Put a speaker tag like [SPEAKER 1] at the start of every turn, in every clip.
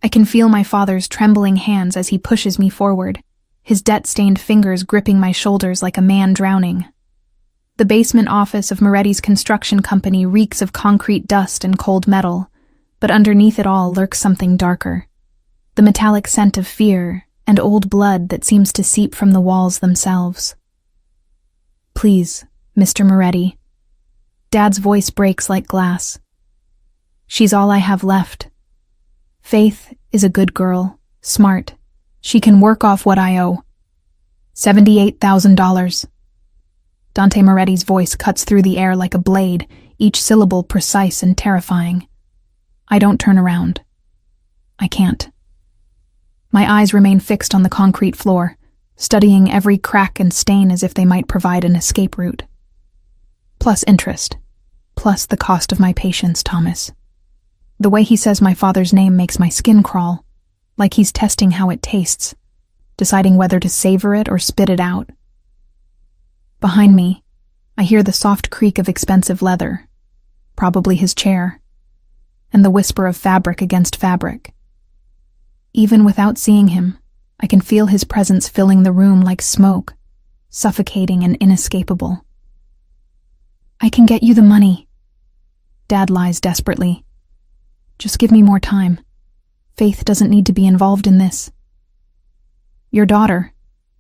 [SPEAKER 1] I can feel my father's trembling hands as he pushes me forward, his debt-stained fingers gripping my shoulders like a man drowning. The basement office of Moretti's construction company reeks of concrete dust and cold metal, but underneath it all lurks something darker. The metallic scent of fear and old blood that seems to seep from the walls themselves. "Please, Mr. Moretti." Dad's voice breaks like glass. "She's all I have left. Faith is a good girl, smart. She can work off what I owe. $78,000. Dante Moretti's voice cuts through the air like a blade, each syllable precise and terrifying. I don't turn around. I can't. My eyes remain fixed on the concrete floor, studying every crack and stain as if they might provide an escape route. Plus interest. Plus the cost of my patience, Thomas. The way he says my father's name makes my skin crawl, like he's testing how it tastes, deciding whether to savor it or spit it out. Behind me, I hear the soft creak of expensive leather, probably his chair, and the whisper of fabric against fabric. Even without seeing him, I can feel his presence filling the room like smoke, suffocating and inescapable. "I can get you the money." Dad lies desperately. "Just give me more time. Faith doesn't need to be involved in this." "Your daughter,"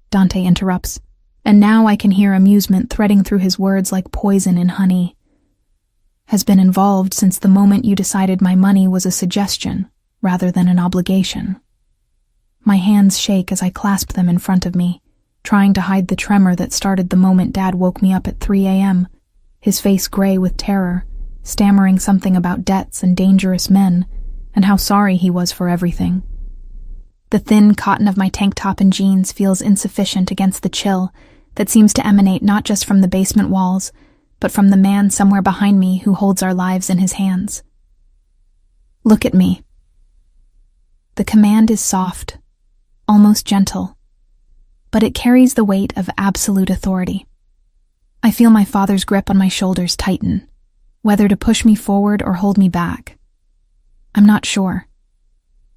[SPEAKER 1] Dante interrupts, and now I can hear amusement threading through his words like poison in honey, "has been involved since the moment you decided my money was a suggestion rather than an obligation." My hands shake as I clasp them in front of me, trying to hide the tremor that started the moment Dad woke me up at 3 a.m., his face gray with terror, stammering something about debts and dangerous men, and how sorry he was for everything. The thin cotton of my tank top and jeans feels insufficient against the chill that seems to emanate not just from the basement walls, but from the man somewhere behind me who holds our lives in his hands. "Look at me." The command is soft, almost gentle, but it carries the weight of absolute authority. I feel my father's grip on my shoulders tighten, whether to push me forward or hold me back. I'm not sure.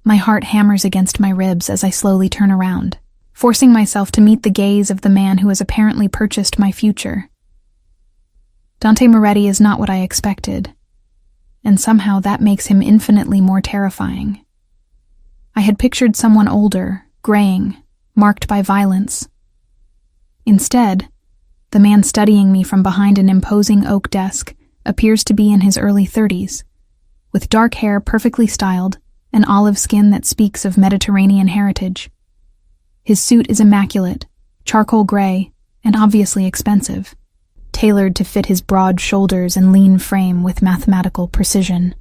[SPEAKER 1] My heart hammers against my ribs as I slowly turn around, forcing myself to meet the gaze of the man who has apparently purchased my future. Dante Moretti is not what I expected, and somehow that makes him infinitely more terrifying. I had pictured someone older, graying, marked by violence. Instead, the man studying me from behind an imposing oak desk appears to be in his early 30s, with dark hair perfectly styled and olive skin that speaks of Mediterranean heritage. His suit is immaculate, charcoal gray, and obviously expensive, tailored to fit his broad shoulders and lean frame with mathematical precision.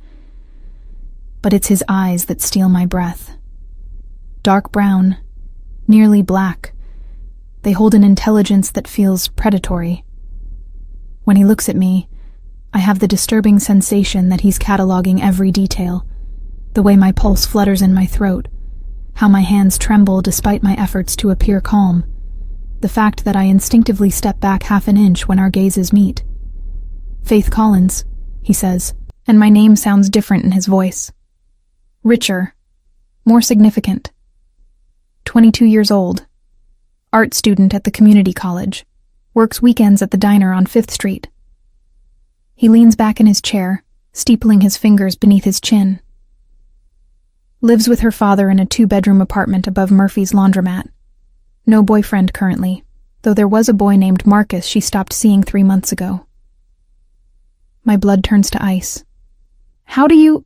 [SPEAKER 1] But it's his eyes that steal my breath. Dark brown, nearly black, they hold an intelligence that feels predatory. When he looks at me, I have the disturbing sensation that he's cataloging every detail, the way my pulse flutters in my throat, how my hands tremble despite my efforts to appear calm, the fact that I instinctively step back half an inch when our gazes meet. "Faith Collins," he says, and my name sounds different in his voice. Richer, more significant. 22 years old, art student at the community college, works weekends at the diner on 5th Street. He leans back in his chair, steepling his fingers beneath his chin. Lives with her father in a 2-bedroom apartment above Murphy's laundromat. No boyfriend currently, though there was a boy named Marcus she stopped seeing 3 months ago. My blood turns to ice. "How do you—"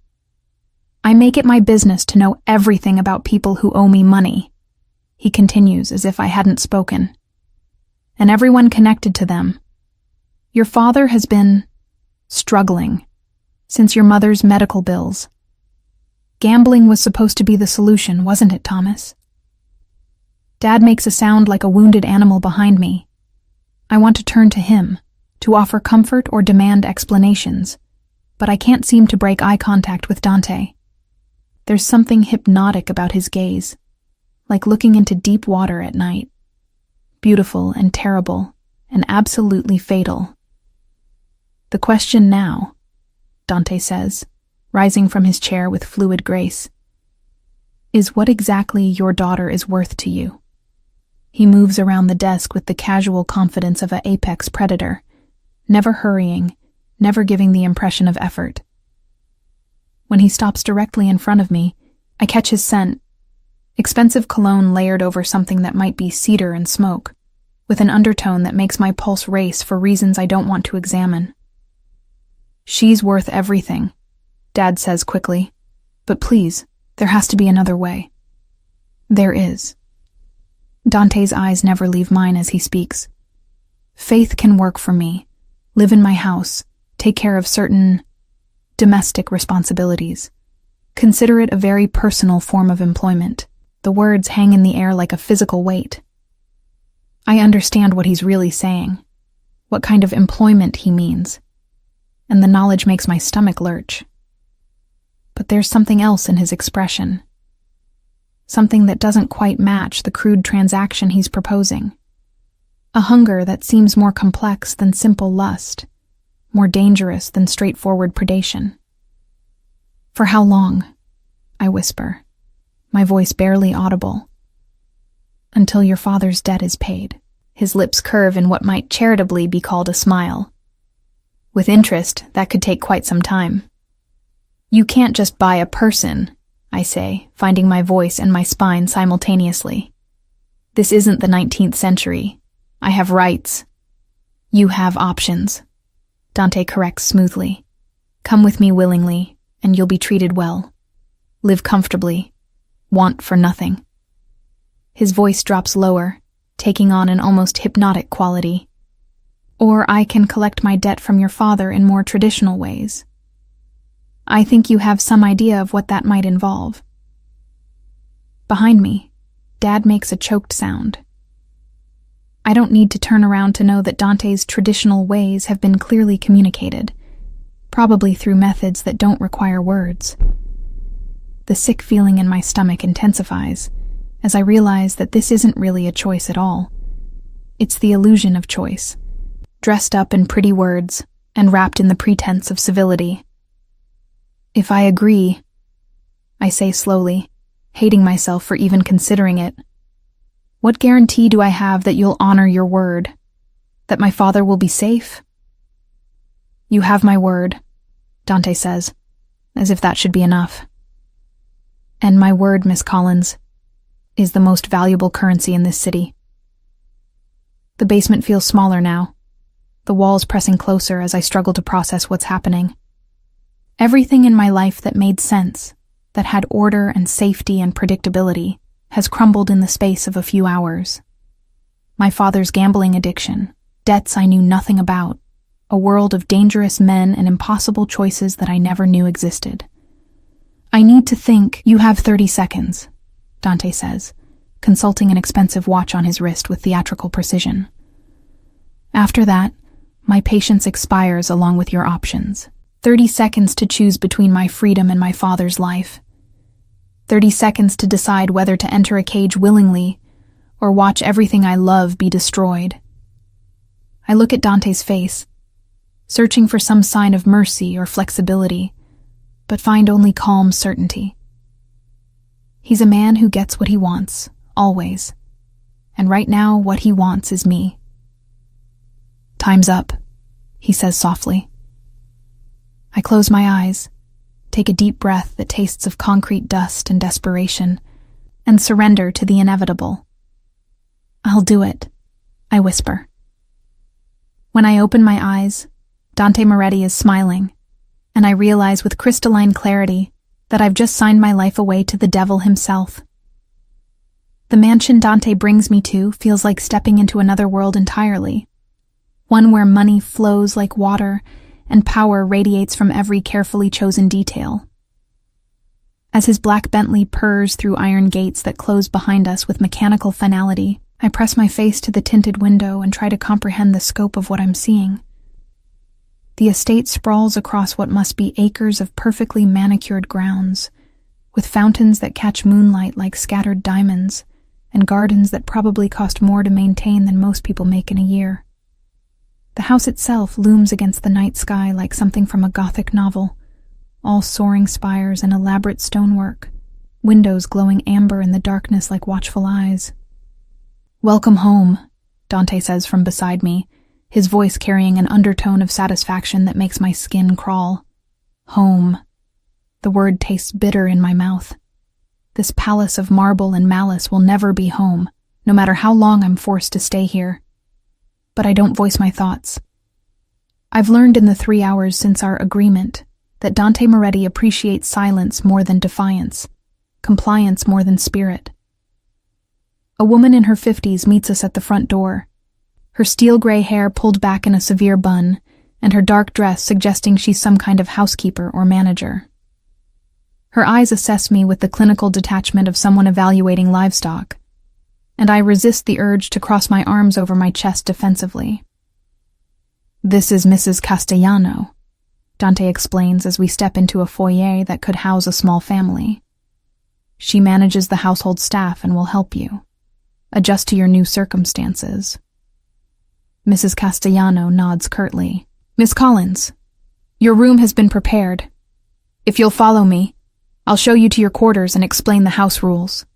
[SPEAKER 1] "I make it my business to know everything about people who owe me money," he continues as if I hadn't spoken. "And everyone connected to them. Your father has been struggling since your mother's medical bills. Gambling was supposed to be the solution, wasn't it, Thomas?" Dad makes a sound like a wounded animal behind me. I want to turn to him, to offer comfort or demand explanations, but I can't seem to break eye contact with Dante. There's something hypnotic about his gaze, like looking into deep water at night. Beautiful and terrible, and absolutely fatal. "The question now," Dante says, rising from his chair with fluid grace, is what exactly your daughter is worth to you. He moves around the desk with the casual confidence of an apex predator, never hurrying, never giving the impression of effort. When he stops directly in front of me, I catch his scent, expensive cologne layered over something that might be cedar and smoke, with an undertone that makes my pulse race for reasons I don't want to examine. She's worth everything, Dad says quickly, but please, there has to be another way. There is. Dante's eyes never leave mine as he speaks. Faith can work for me, live in my house, take care of certain domestic responsibilities. Consider it a very personal form of employment. The words hang in the air like a physical weight. I understand what he's really saying, what kind of employment he means, and the knowledge makes my stomach lurch. But there's something else in his expression. Something that doesn't quite match the crude transaction he's proposing. A hunger that seems more complex than simple lust, more dangerous than straightforward predation. For how long? I whisper, my voice barely audible. Until your father's debt is paid. His lips curve in what might charitably be called a smile. With interest, that could take quite some time. You can't just buy a person, I say, finding my voice and my spine simultaneously. This isn't the 19th century. I have rights. You have options. Dante corrects smoothly. Come with me willingly, and you'll be treated well. Live comfortably. Want for nothing. His voice drops lower, taking on an almost hypnotic quality. Or I can collect my debt from your father in more traditional ways. I think you have some idea of what that might involve. Behind me, Dad makes a choked sound. I don't need to turn around to know that Dante's traditional ways have been clearly communicated, probably through methods that don't require words. The sick feeling in my stomach intensifies as I realize that this isn't really a choice at all. It's the illusion of choice, dressed up in pretty words and wrapped in the pretense of civility. If I agree, I say slowly, hating myself for even considering it, what guarantee do I have that you'll honor your word? That my father will be safe? You have my word, Dante says, as if that should be enough. And my word, Miss Collins, is the most valuable currency in this city. The basement feels smaller now, the walls pressing closer as I struggle to process what's happening. Everything in my life that made sense, that had order and safety and predictability, has crumbled in the space of a few hours. My father's gambling addiction, debts I knew nothing about, a world of dangerous men and impossible choices that I never knew existed. I need to think. You have 30 seconds, Dante says, consulting an expensive watch on his wrist with theatrical precision. After that, my patience expires along with your options. 30 seconds to choose between my freedom and my father's life. 30 seconds to decide whether to enter a cage willingly or watch everything I love be destroyed. I look at Dante's face, searching for some sign of mercy or flexibility, but find only calm certainty. He's a man who gets what he wants, always. And right now, what he wants is me. Time's up, he says softly. I close my eyes, take a deep breath that tastes of concrete dust and desperation, and surrender to the inevitable. I'll do it, I whisper. When I open my eyes, Dante Moretti is smiling, and I realize with crystalline clarity that I've just signed my life away to the devil himself. The mansion Dante brings me to feels like stepping into another world entirely, one where money flows like water and power radiates from every carefully chosen detail. As his black Bentley purrs through iron gates that close behind us with mechanical finality, I press my face to the tinted window and try to comprehend the scope of what I'm seeing. The estate sprawls across what must be acres of perfectly manicured grounds, with fountains that catch moonlight like scattered diamonds, and gardens that probably cost more to maintain than most people make in a year. The house itself looms against the night sky like something from a Gothic novel, all soaring spires and elaborate stonework, windows glowing amber in the darkness like watchful eyes. "Welcome home," Dante says from beside me, his voice carrying an undertone of satisfaction that makes my skin crawl. Home. The word tastes bitter in my mouth. This palace of marble and malice will never be home, no matter how long I'm forced to stay here. But I don't voice my thoughts. I've learned in the 3 hours since our agreement that Dante Moretti appreciates silence more than defiance, compliance more than spirit. A woman in her 50s meets us at the front door, her steel-gray hair pulled back in a severe bun, and her dark dress suggesting she's some kind of housekeeper or manager. Her eyes assess me with the clinical detachment of someone evaluating livestock, and I resist the urge to cross my arms over my chest defensively. "This is Mrs. Castellano," Dante explains as we step into a foyer that could house a small family. "She manages the household staff and will help you adjust to your new circumstances." Mrs. Castellano nods curtly. "Miss Collins, your room has been prepared. If you'll follow me, I'll show you to your quarters and explain the house rules."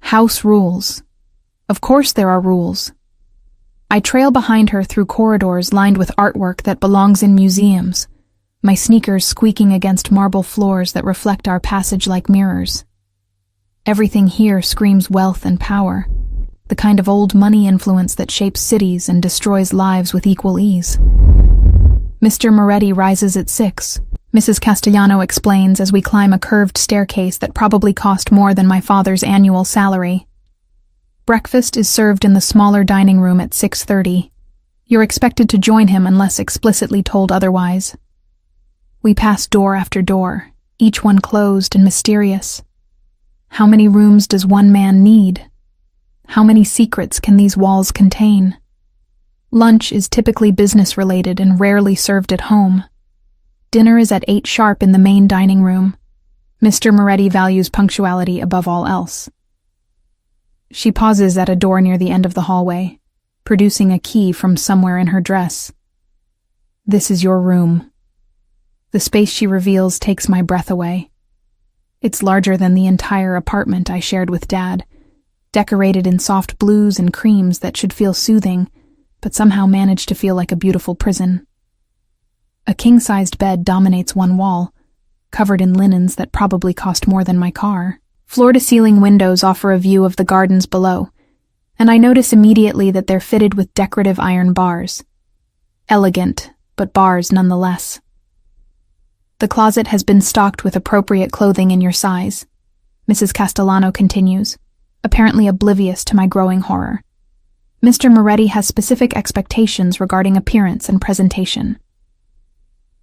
[SPEAKER 1] House rules. Of course there are rules. I trail behind her through corridors lined with artwork that belongs in museums, my sneakers squeaking against marble floors that reflect our passage like mirrors. Everything here screams wealth and power, the kind of old money influence that shapes cities and destroys lives with equal ease. "Mr. Moretti rises at 6, Mrs. Castellano explains as we climb a curved staircase that probably cost more than my father's annual salary. Breakfast is served in the smaller dining room at 6:30. You're expected to join him unless explicitly told otherwise. We pass door after door, each one closed and mysterious. How many rooms does one man need? How many secrets can these walls contain? Lunch is typically business-related and rarely served at home. Dinner is at 8 sharp in the main dining room. Mr. Moretti values punctuality above all else. She pauses at a door near the end of the hallway, producing a key from somewhere in her dress. "This is your room." The space she reveals takes my breath away. It's larger than the entire apartment I shared with Dad, decorated in soft blues and creams that should feel soothing, but somehow manage to feel like a beautiful prison. A king-sized bed dominates one wall, covered in linens that probably cost more than my car. Floor-to-ceiling windows offer a view of the gardens below, and I notice immediately that they're fitted with decorative iron bars. Elegant, but bars nonetheless. The closet has been stocked with appropriate clothing in your size, Mrs. Castellano continues, apparently oblivious to my growing horror. Mr. Moretti has specific expectations regarding appearance and presentation.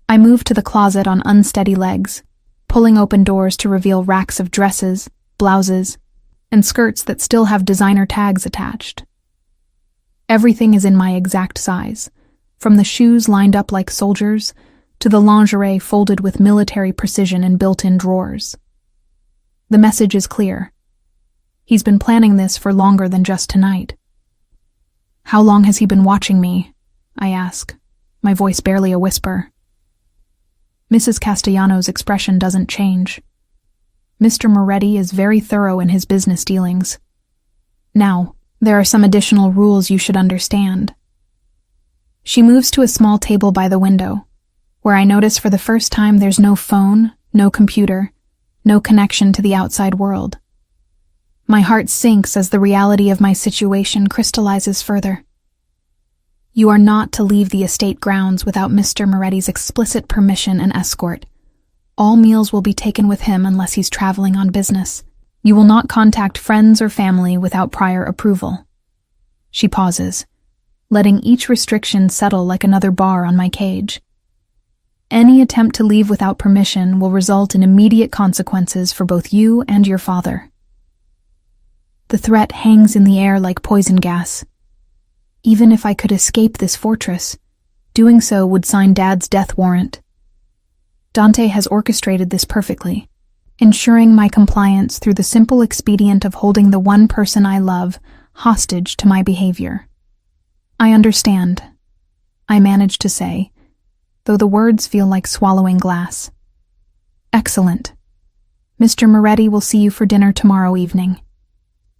[SPEAKER 1] I move to the closet on unsteady legs, pulling open doors to reveal racks of dresses, blouses, and skirts that still have designer tags attached. Everything is in my exact size, from the shoes lined up like soldiers to the lingerie folded with military precision in built-in drawers. The message is clear. He's been planning this for longer than just tonight. "How long has he been watching me?" I ask, my voice barely a whisper. Mrs. Castellano's expression doesn't change. Mr. Moretti is very thorough in his business dealings. Now, there are some additional rules you should understand. She moves to a small table by the window, where I notice for the first time there's no phone, no computer, no connection to the outside world. My heart sinks as the reality of my situation crystallizes further. You are not to leave the estate grounds without Mr. Moretti's explicit permission and escort. All meals will be taken with him unless he's traveling on business. You will not contact friends or family without prior approval. She pauses, letting each restriction settle like another bar on my cage. Any attempt to leave without permission will result in immediate consequences for both you and your father. The threat hangs in the air like poison gas. Even if I could escape this fortress, doing so would sign Dad's death warrant. Dante has orchestrated this perfectly, ensuring my compliance through the simple expedient of holding the one person I love hostage to my behavior. I understand, I manage to say, though the words feel like swallowing glass. Excellent. Mr. Moretti will see you for dinner tomorrow evening.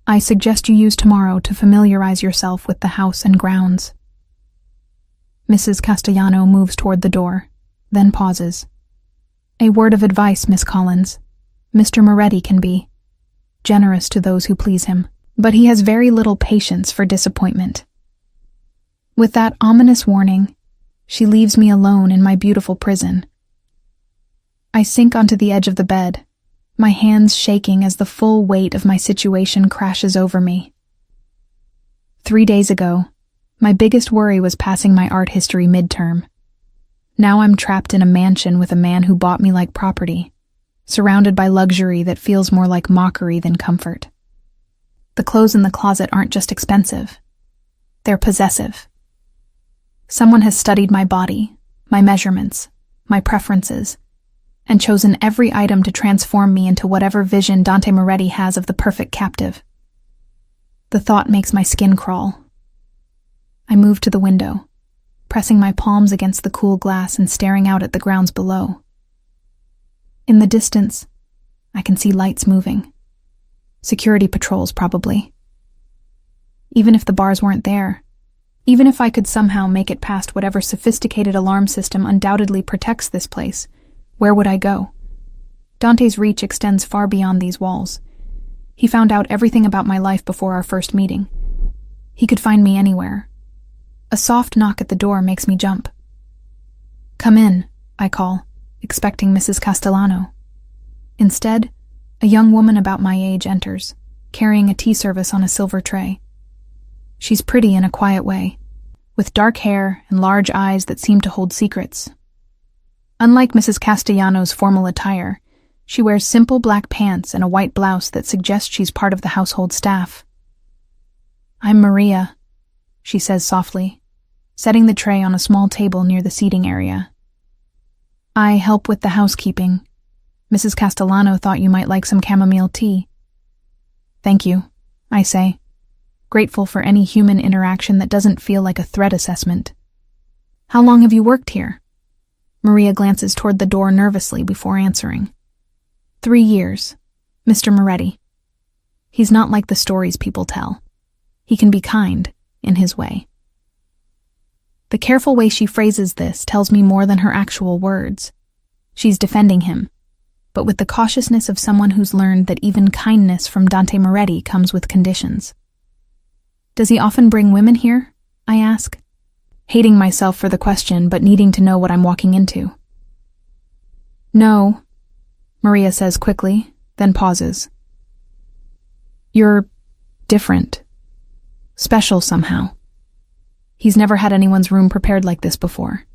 [SPEAKER 1] I suggest you use tomorrow to familiarize yourself with the house and grounds. Mrs. Castellano moves toward the door, then pauses. A word of advice, Miss Collins. Mr. Moretti can be generous to those who please him, but he has very little patience for disappointment. With that ominous warning, she leaves me alone in my beautiful prison. I sink onto the edge of the bed, my hands shaking as the full weight of my situation crashes over me. 3 days ago, my biggest worry was passing my art history midterm. Now I'm trapped in a mansion with a man who bought me like property, surrounded by luxury that feels more like mockery than comfort. The clothes in the closet aren't just expensive. They're possessive. Someone has studied my body, my measurements, my preferences, and chosen every item to transform me into whatever vision Dante Moretti has of the perfect captive. The thought makes my skin crawl. I move to the window, pressing my palms against the cool glass and staring out at the grounds below. In the distance, I can see lights moving. Security patrols, probably. Even if the bars weren't there, even if I could somehow make it past whatever sophisticated alarm system undoubtedly protects this place, where would I go? Dante's reach extends far beyond these walls. He found out everything about my life before our first meeting. He could find me anywhere. A soft knock at the door makes me jump. Come in, I call, expecting Mrs. Castellano. Instead, a young woman about my age enters, carrying a tea service on a silver tray. She's pretty in a quiet way, with dark hair and large eyes that seem to hold secrets. Unlike Mrs. Castellano's formal attire, she wears simple black pants and a white blouse that suggests she's part of the household staff. I'm Maria, she says softly, setting the tray on a small table near the seating area. I help with the housekeeping. Mrs. Castellano thought you might like some chamomile tea. Thank you, I say, grateful for any human interaction that doesn't feel like a threat assessment. How long have you worked here? Maria glances toward the door nervously before answering. 3 years, Mr. Moretti. He's not like the stories people tell. He can be kind, in his way. The careful way she phrases this tells me more than her actual words. She's defending him, but with the cautiousness of someone who's learned that even kindness from Dante Moretti comes with conditions. Does he often bring women here? I ask, hating myself for the question but needing to know what I'm walking into. No, Maria says quickly, then pauses. You're different. Special somehow. He's never had anyone's room prepared like this before.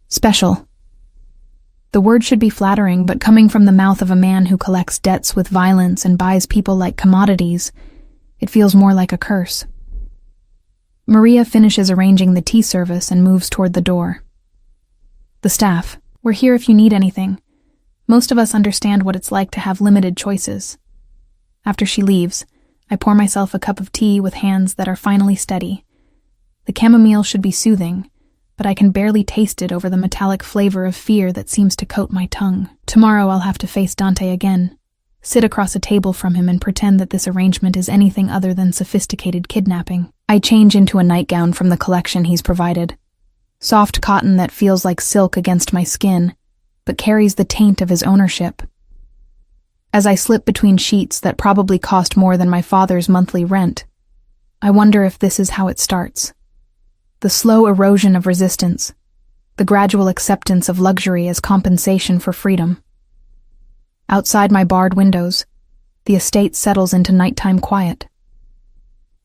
[SPEAKER 1] Special. The word should be flattering, but coming from the mouth of a man who collects debts with violence and buys people like commodities, it feels more like a curse. Maria finishes arranging the tea service and moves toward the door. The staff, we're here if you need anything. Most of us understand what it's like to have limited choices. After she leaves, I pour myself a cup of tea with hands that are finally steady. The chamomile should be soothing, but I can barely taste it over the metallic flavor of fear that seems to coat my tongue. Tomorrow I'll have to face Dante again, sit across a table from him and pretend that this arrangement is anything other than sophisticated kidnapping. I change into a nightgown from the collection he's provided. Soft cotton that feels like silk against my skin, but carries the taint of his ownership. As I slip between sheets that probably cost more than my father's monthly rent, I wonder if this is how it starts. The slow erosion of resistance, the gradual acceptance of luxury as compensation for freedom. Outside my barred windows, the estate settles into nighttime quiet.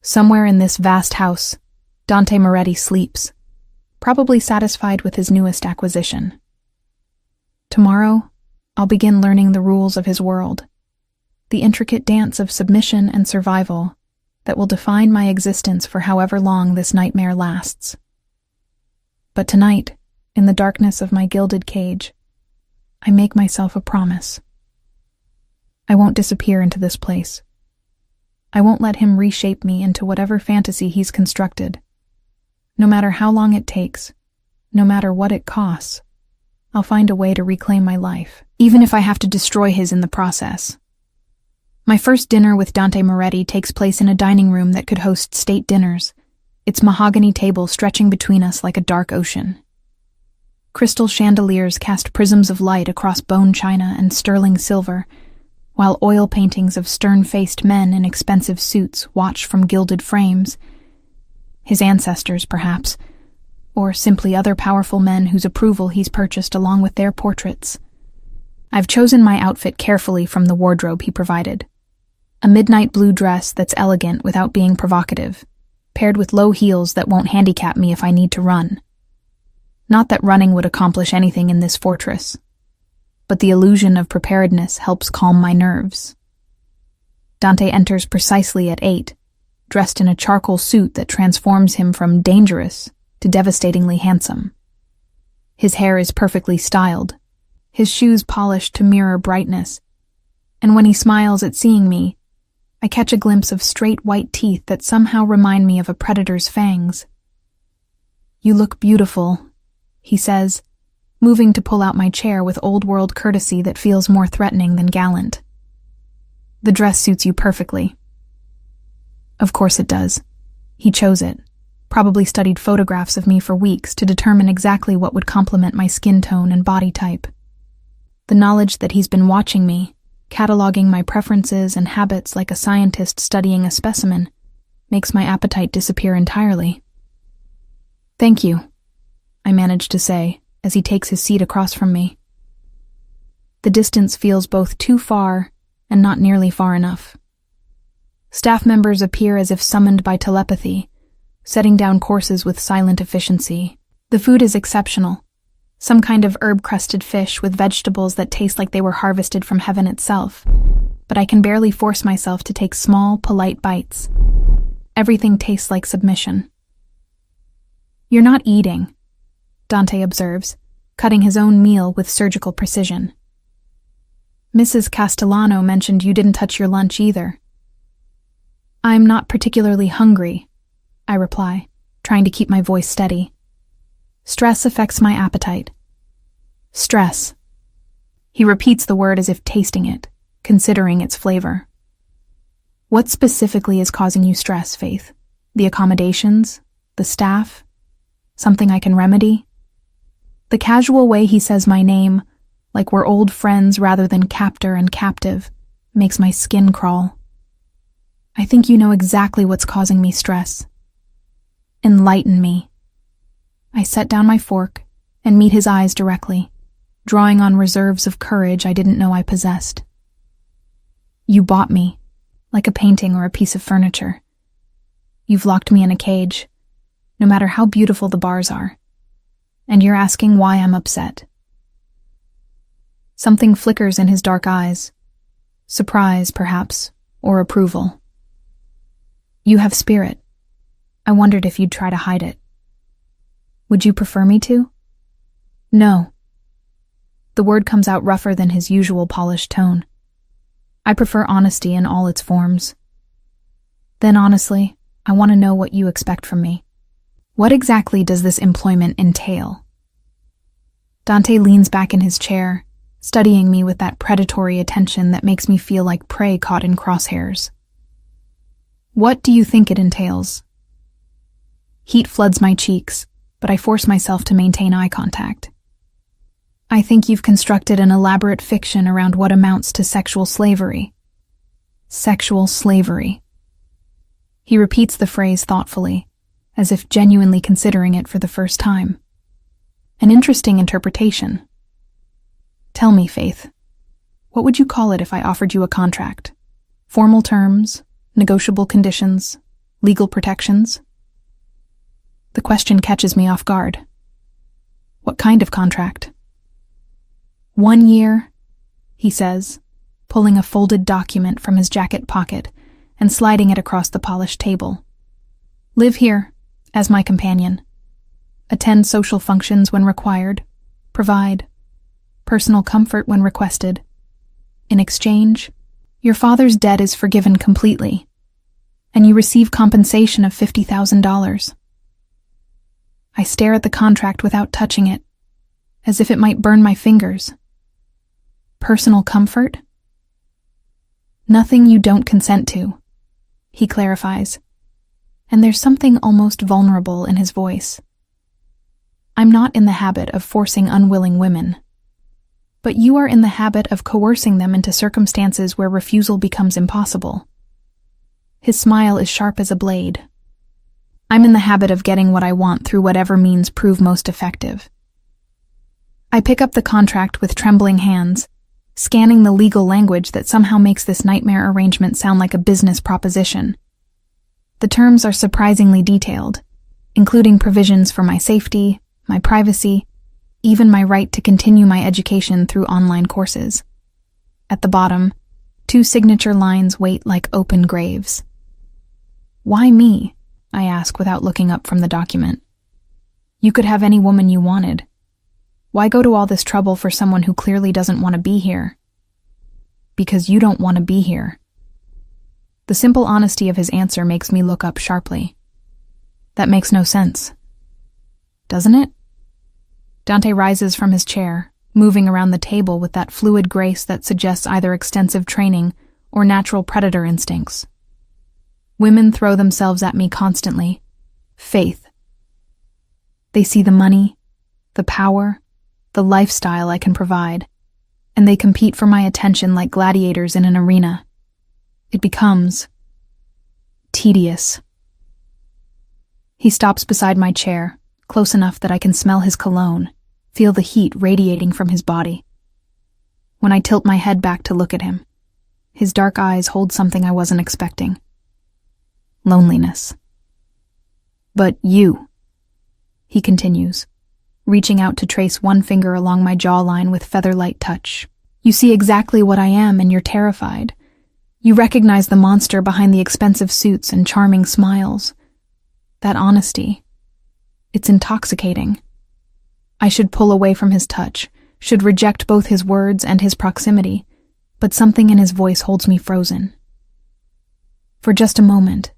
[SPEAKER 1] Somewhere in this vast house, Dante Moretti sleeps, probably satisfied with his newest acquisition. Tomorrow, I'll begin learning the rules of his world, the intricate dance of submission and survival that will define my existence for however long this nightmare lasts. But tonight, in the darkness of my gilded cage, I make myself a promise. I won't disappear into this place. I won't let him reshape me into whatever fantasy he's constructed. No matter how long it takes, no matter what it costs, I'll find a way to reclaim my life, even if I have to destroy his in the process. My first dinner with Dante Moretti takes place in a dining room that could host state dinners, its mahogany table stretching between us like a dark ocean. Crystal chandeliers cast prisms of light across bone china and sterling silver, while oil paintings of stern-faced men in expensive suits watch from gilded frames. His ancestors, perhaps, or simply other powerful men whose approval he's purchased along with their portraits. I've chosen my outfit carefully from the wardrobe he provided. A midnight blue dress that's elegant without being provocative, paired with low heels that won't handicap me if I need to run. Not that running would accomplish anything in this fortress, but the illusion of preparedness helps calm my nerves. Dante enters precisely at 8, dressed in a charcoal suit that transforms him from dangerous to devastatingly handsome. His hair is perfectly styled, his shoes polished to mirror brightness, and when he smiles at seeing me, I catch a glimpse of straight white teeth that somehow remind me of a predator's fangs. "You look beautiful," he says, moving to pull out my chair with old-world courtesy that feels more threatening than gallant. "The dress suits you perfectly." Of course it does. He chose it, probably studied photographs of me for weeks to determine exactly what would complement my skin tone and body type. The knowledge that he's been watching me, cataloging my preferences and habits like a scientist studying a specimen, makes my appetite disappear entirely. "Thank you," I manage to say, as he takes his seat across from me. The distance feels both too far and not nearly far enough. Staff members appear as if summoned by telepathy, setting down courses with silent efficiency. The food is exceptional. Some kind of herb-crusted fish with vegetables that taste like they were harvested from heaven itself, but I can barely force myself to take small, polite bites. Everything tastes like submission. "You're not eating," Dante observes, cutting his own meal with surgical precision. "Mrs. Castellano mentioned you didn't touch your lunch either." "I'm not particularly hungry," I reply, trying to keep my voice steady. "Stress affects my appetite." "Stress." He repeats the word as if tasting it, considering its flavor. "What specifically is causing you stress, Faith? The accommodations? The staff? Something I can remedy?" The casual way he says my name, like we're old friends rather than captor and captive, makes my skin crawl. "I think you know exactly what's causing me stress. Enlighten me." I set down my fork and meet his eyes directly, drawing on reserves of courage I didn't know I possessed. "You bought me, like a painting or a piece of furniture. You've locked me in a cage, no matter how beautiful the bars are. And you're asking why I'm upset." Something flickers in his dark eyes. Surprise, perhaps, or approval. "You have spirit. I wondered if you'd try to hide it." "Would you prefer me to?" "No." The word comes out rougher than his usual polished tone. "I prefer honesty in all its forms." "Then honestly, I want to know what you expect from me. What exactly does this employment entail?" Dante leans back in his chair, studying me with that predatory attention that makes me feel like prey caught in crosshairs. "What do you think it entails?" Heat floods my cheeks, but I force myself to maintain eye contact. "I think you've constructed an elaborate fiction around what amounts to sexual slavery." Sexual slavery. He repeats the phrase thoughtfully, as if genuinely considering it for the first time. An interesting interpretation. "Tell me, Faith, what would you call it if I offered you a contract? Formal terms, negotiable conditions, legal protections?" The question catches me off guard. "What kind of contract?" "1 year," he says, pulling a folded document from his jacket pocket and sliding it across the polished table. "Live here, as my companion. Attend social functions when required. Provide personal comfort when requested. In exchange, your father's debt is forgiven completely, and you receive compensation of $50,000. I stare at the contract without touching it, as if it might burn my fingers. Personal comfort? Nothing you don't consent to, he clarifies, and there's something almost vulnerable in his voice. I'm not in the habit of forcing unwilling women, but you are in the habit of coercing them into circumstances where refusal becomes impossible. His smile is sharp as a blade. I'm in the habit of getting what I want through whatever means prove most effective. I pick up the contract with trembling hands, scanning the legal language that somehow makes this nightmare arrangement sound like a business proposition. The terms are surprisingly detailed, including provisions for my safety, my privacy, even my right to continue my education through online courses. At the bottom, 2 signature lines wait like open graves. Why me? I ask without looking up from the document. You could have any woman you wanted. Why go to all this trouble for someone who clearly doesn't want to be here? Because you don't want to be here. The simple honesty of his answer makes me look up sharply. That makes no sense. Doesn't it? Dante rises from his chair, moving around the table with that fluid grace that suggests either extensive training or natural predator instincts. Women throw themselves at me constantly. Faith. They see the money, the power, the lifestyle I can provide, and they compete for my attention like gladiators in an arena. It becomes tedious. He stops beside my chair, close enough that I can smell his cologne, feel the heat radiating from his body. When I tilt my head back to look at him, his dark eyes hold something I wasn't expecting. Loneliness. But you, he continues, reaching out to trace one finger along my jawline with feather-light touch. You see exactly what I am and you're terrified. You recognize the monster behind the expensive suits and charming smiles. That honesty. It's intoxicating. I should pull away from his touch, should reject both his words and his proximity, but something in his voice holds me frozen. For just a moment,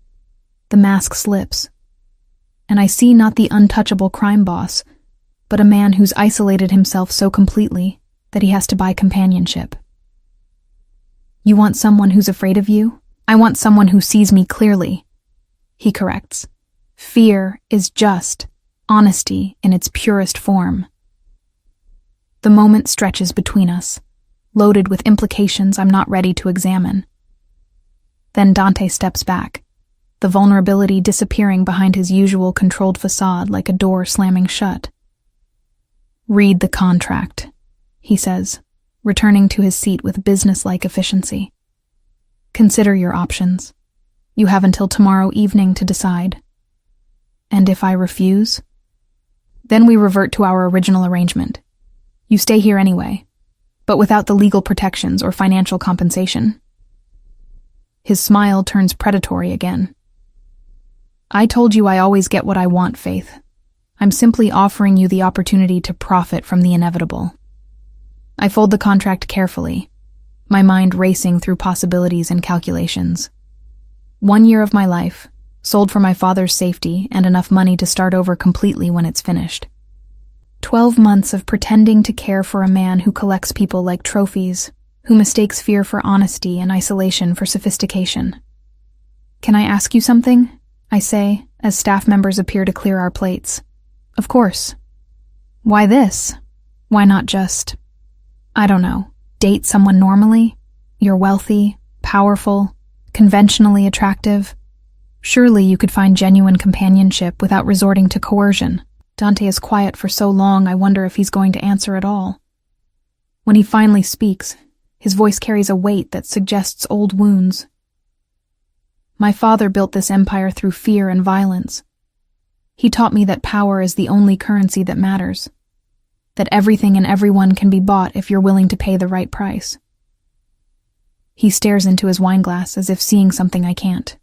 [SPEAKER 1] the mask slips, and I see not the untouchable crime boss, but a man who's isolated himself so completely that he has to buy companionship. You want someone who's afraid of you? I want someone who sees me clearly, he corrects. Fear is just honesty in its purest form. The moment stretches between us, loaded with implications I'm not ready to examine. Then Dante steps back, the vulnerability disappearing behind his usual controlled facade like a door slamming shut. Read the contract, he says, returning to his seat with business-like efficiency. Consider your options. You have until tomorrow evening to decide. And if I refuse? Then we revert to our original arrangement. You stay here anyway, but without the legal protections or financial compensation. His smile turns predatory again. I told you I always get what I want, Faith. I'm simply offering you the opportunity to profit from the inevitable. I fold the contract carefully, my mind racing through possibilities and calculations. 1 year of my life, sold for my father's safety and enough money to start over completely when it's finished. 12 months of pretending to care for a man who collects people like trophies, who mistakes fear for honesty and isolation for sophistication. Can I ask you something? I say, as staff members appear to clear our plates. Of course. Why this? Why not just, I don't know, date someone normally? You're wealthy, powerful, conventionally attractive. Surely you could find genuine companionship without resorting to coercion. Dante is quiet for so long I wonder if he's going to answer at all. When he finally speaks, his voice carries a weight that suggests old wounds. My father built this empire through fear and violence. He taught me that power is the only currency that matters, that everything and everyone can be bought if you're willing to pay the right price. He stares into his wineglass as if seeing something I can't.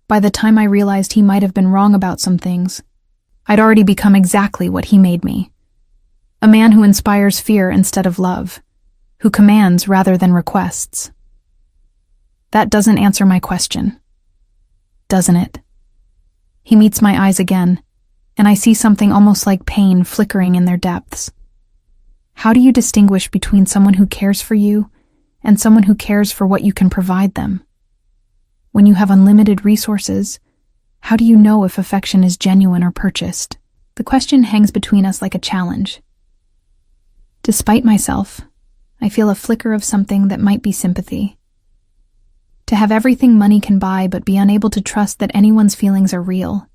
[SPEAKER 1] By the time I realized he might have been wrong about some things, I'd already become exactly what he made me. A man who inspires fear instead of love, who commands rather than requests. That doesn't answer my question, doesn't it? He meets my eyes again, and I see something almost like pain flickering in their depths. How do you distinguish between someone who cares for you and someone who cares for what you can provide them? When you have unlimited resources, how do you know if affection is genuine or purchased? The question hangs between us like a challenge. Despite myself, I feel a flicker of something that might be sympathy. To have everything money can buy but be unable to trust that anyone's feelings are real.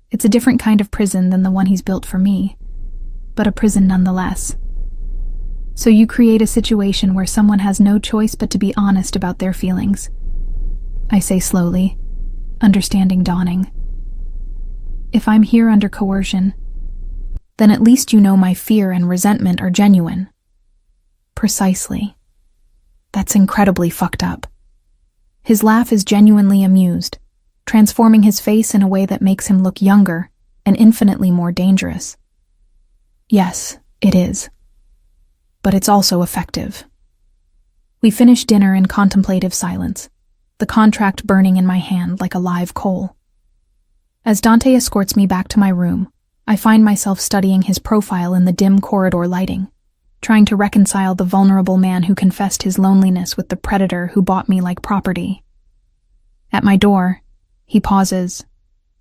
[SPEAKER 1] It's a different kind of prison than the one he's built for me, but a prison nonetheless. So you create a situation where someone has no choice but to be honest about their feelings. I say slowly, understanding dawning. If I'm here under coercion, then at least you know my fear and resentment are genuine. Precisely. That's incredibly fucked up. His laugh is genuinely amused, transforming his face in a way that makes him look younger and infinitely more dangerous. Yes, it is. But it's also effective. We finish dinner in contemplative silence, the contract burning in my hand like a live coal. As Dante escorts me back to my room, I find myself studying his profile in the dim corridor lighting, trying to reconcile the vulnerable man who confessed his loneliness with the predator who bought me like property. At my door, he pauses,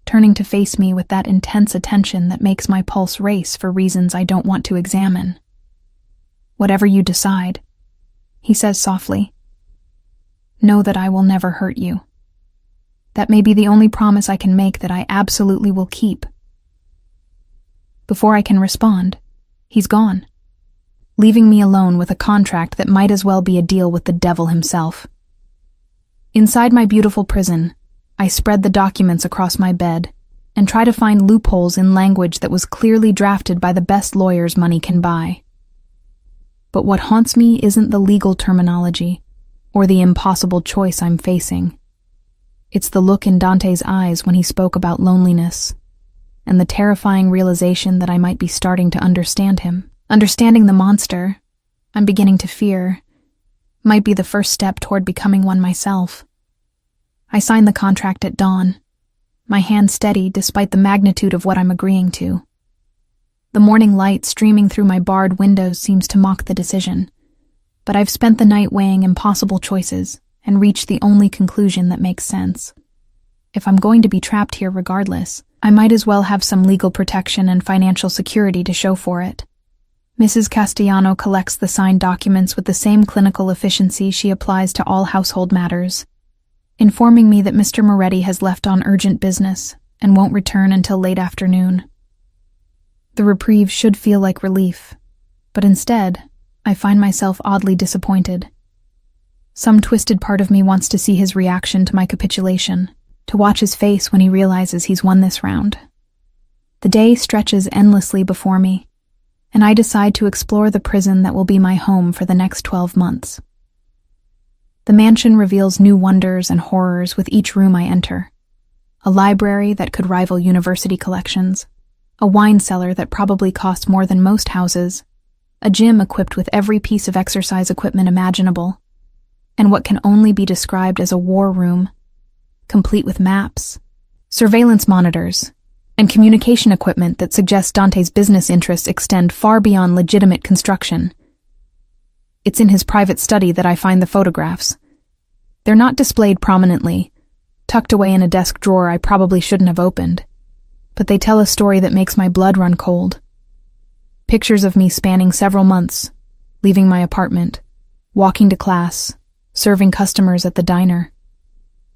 [SPEAKER 1] turning to face me with that intense attention that makes my pulse race for reasons I don't want to examine. "Whatever you decide," he says softly, "know that I will never hurt you. That may be the only promise I can make that I absolutely will keep." Before I can respond, he's gone, leaving me alone with a contract that might as well be a deal with the devil himself. Inside my beautiful prison, I spread the documents across my bed and try to find loopholes in language that was clearly drafted by the best lawyers money can buy. But what haunts me isn't the legal terminology or the impossible choice I'm facing. It's the look in Dante's eyes when he spoke about loneliness, and the terrifying realization that I might be starting to understand him. Understanding the monster, I'm beginning to fear, might be the first step toward becoming one myself. I sign the contract at dawn, my hand steady despite the magnitude of what I'm agreeing to. The morning light streaming through my barred windows seems to mock the decision, but I've spent the night weighing impossible choices and reached the only conclusion that makes sense. If I'm going to be trapped here regardless, I might as well have some legal protection and financial security to show for it. Mrs. Castellano collects the signed documents with the same clinical efficiency she applies to all household matters, informing me that Mr. Moretti has left on urgent business and won't return until late afternoon. The reprieve should feel like relief, but instead, I find myself oddly disappointed. Some twisted part of me wants to see his reaction to my capitulation, to watch his face when he realizes he's won this round. The day stretches endlessly before me, and I decide to explore the prison that will be my home for the next 12 months. The mansion reveals new wonders and horrors with each room I enter. A library that could rival university collections, a wine cellar that probably costs more than most houses, a gym equipped with every piece of exercise equipment imaginable, and what can only be described as a war room, complete with maps, surveillance monitors, and communication equipment that suggests Dante's business interests extend far beyond legitimate construction. It's in his private study that I find the photographs. They're not displayed prominently, tucked away in a desk drawer I probably shouldn't have opened, but they tell a story that makes my blood run cold. Pictures of me spanning several months, leaving my apartment, walking to class, serving customers at the diner.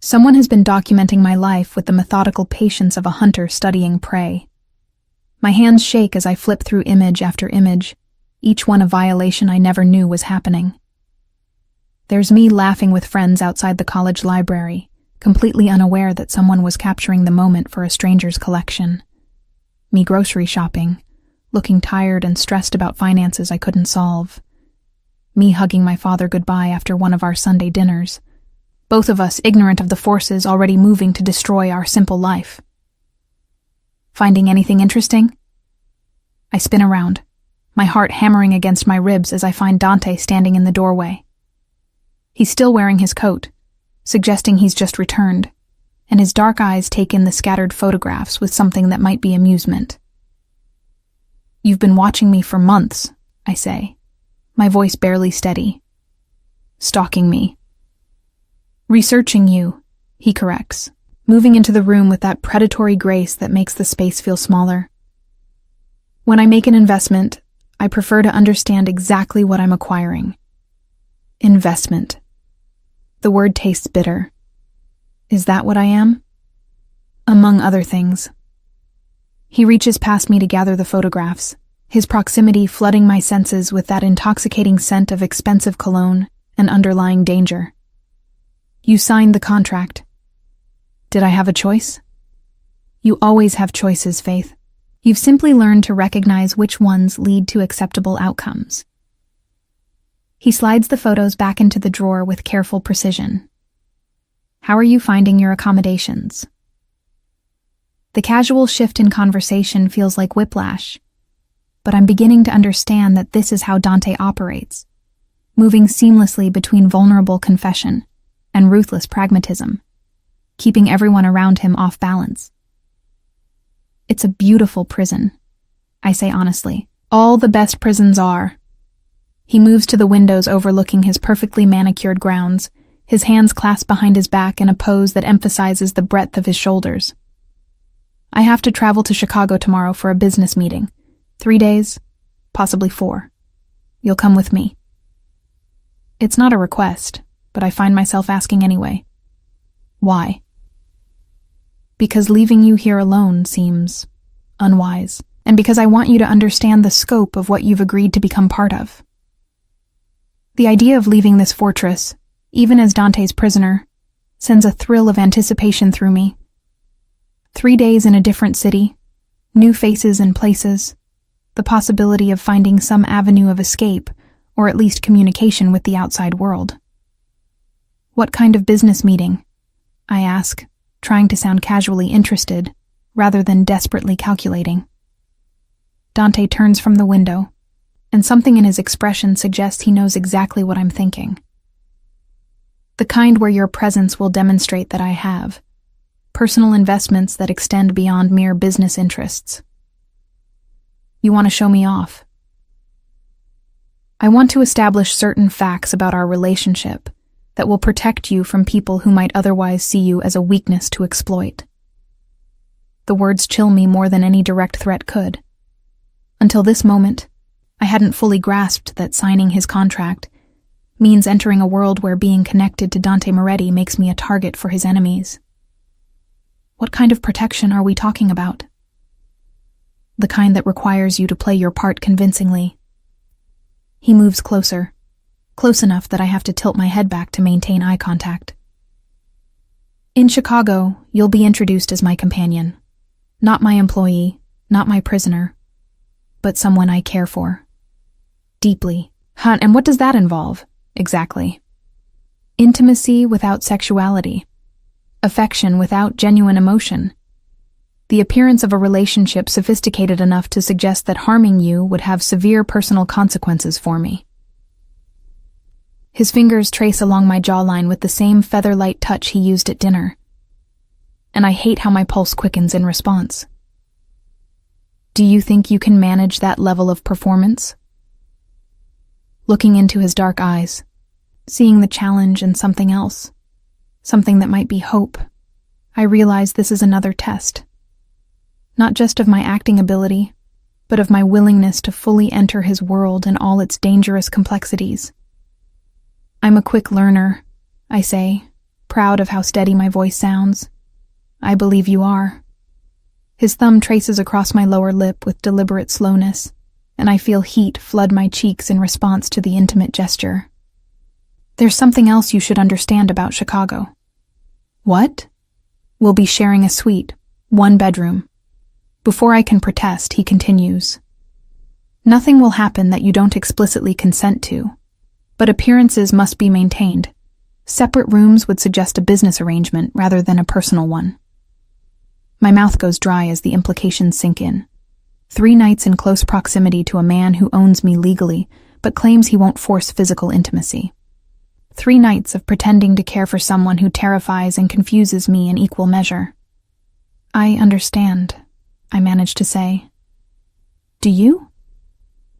[SPEAKER 1] Someone has been documenting my life with the methodical patience of a hunter studying prey. My hands shake as I flip through image after image, each one a violation I never knew was happening. There's me laughing with friends outside the college library, completely unaware that someone was capturing the moment for a stranger's collection. Me grocery shopping, looking tired and stressed about finances I couldn't solve. Me hugging my father goodbye after one of our Sunday dinners. Both of us ignorant of the forces already moving to destroy our simple life. Finding anything interesting? I spin around, my heart hammering against my ribs as I find Dante standing in the doorway. He's still wearing his coat, suggesting he's just returned, and his dark eyes take in the scattered photographs with something that might be amusement. "You've been watching me for months," I say, my voice barely steady. Stalking me. Researching you, he corrects, moving into the room with that predatory grace that makes the space feel smaller. When I make an investment, I prefer to understand exactly what I'm acquiring. Investment. The word tastes bitter. Is that what I am? Among other things. He reaches past me to gather the photographs, his proximity flooding my senses with that intoxicating scent of expensive cologne and underlying danger. You signed the contract. Did I have a choice? You always have choices, Faith. You've simply learned to recognize which ones lead to acceptable outcomes. He slides the photos back into the drawer with careful precision. How are you finding your accommodations? The casual shift in conversation feels like whiplash, but I'm beginning to understand that this is how Dante operates, moving seamlessly between vulnerable confession and ruthless pragmatism, keeping everyone around him off balance. It's a beautiful prison, I say honestly. All the best prisons are. He moves to the windows overlooking his perfectly manicured grounds, his hands clasped behind his back in a pose that emphasizes the breadth of his shoulders. I have to travel to Chicago tomorrow for a business meeting. 3 days, possibly 4. You'll come with me. It's not a request, but I find myself asking anyway. Why? Because leaving you here alone seems unwise, and because I want you to understand the scope of what you've agreed to become part of. The idea of leaving this fortress, even as Dante's prisoner, sends a thrill of anticipation through me. 3 days in a different city, new faces and places, the possibility of finding some avenue of escape, or at least communication with the outside world. What kind of business meeting? I ask, trying to sound casually interested, rather than desperately calculating. Dante turns from the window, and something in his expression suggests he knows exactly what I'm thinking. The kind where your presence will demonstrate that I have personal investments that extend beyond mere business interests. You want to show me off? I want to establish certain facts about our relationship that will protect you from people who might otherwise see you as a weakness to exploit. The words chill me more than any direct threat could. Until this moment, I hadn't fully grasped that signing his contract means entering a world where being connected to Dante Moretti makes me a target for his enemies. What kind of protection are we talking about? The kind that requires you to play your part convincingly. He moves closer, close enough that I have to tilt my head back to maintain eye contact. In Chicago, you'll be introduced as my companion. Not my employee, not my prisoner, but someone I care for. Deeply. And what does that involve, exactly? Intimacy without sexuality. Affection without genuine emotion. The appearance of a relationship sophisticated enough to suggest that harming you would have severe personal consequences for me. His fingers trace along my jawline with the same feather-light touch he used at dinner, and I hate how my pulse quickens in response. Do you think you can manage that level of performance? Looking into his dark eyes, seeing the challenge in something else, something that might be hope, I realize this is another test. Not just of my acting ability, but of my willingness to fully enter his world and all its dangerous complexities. I'm a quick learner, I say, proud of how steady my voice sounds. I believe you are. His thumb traces across my lower lip with deliberate slowness, and I feel heat flood my cheeks in response to the intimate gesture. There's something else you should understand about Chicago. What? We'll be sharing a suite, 1 bedroom. Before I can protest, he continues. Nothing will happen that you don't explicitly consent to, but appearances must be maintained. Separate rooms would suggest a business arrangement rather than a personal one. My mouth goes dry as the implications sink in. 3 nights in close proximity to a man who owns me legally, but claims he won't force physical intimacy. 3 nights of pretending to care for someone who terrifies and confuses me in equal measure. I understand, I manage to say. Do you?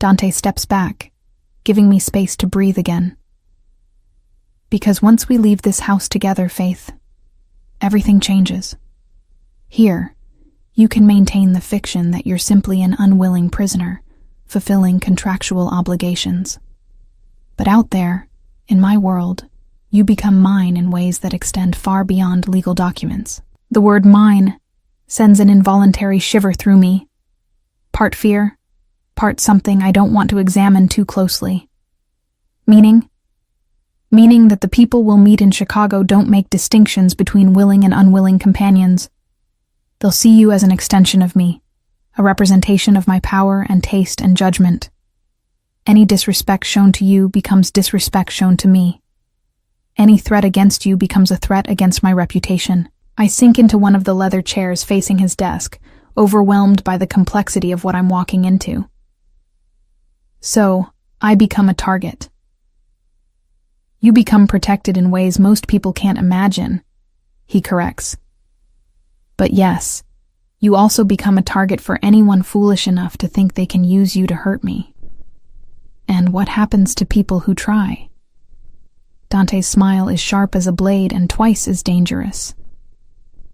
[SPEAKER 1] Dante steps back, giving me space to breathe again. Because once we leave this house together, Faith, everything changes. Here, you can maintain the fiction that you're simply an unwilling prisoner, fulfilling contractual obligations. But out there, in my world, you become mine in ways that extend far beyond legal documents. The word mine sends an involuntary shiver through me. Part fear, part something I don't want to examine too closely. Meaning that the people we'll meet in Chicago don't make distinctions between willing and unwilling companions. They'll see you as an extension of me, a representation of my power and taste and judgment. Any disrespect shown to you becomes disrespect shown to me. Any threat against you becomes a threat against my reputation. I sink into one of the leather chairs facing his desk, overwhelmed by the complexity of what I'm walking into. So, I become a target. You become protected in ways most people can't imagine, he corrects. But yes, you also become a target for anyone foolish enough to think they can use you to hurt me. And what happens to people who try? Dante's smile is sharp as a blade and twice as dangerous.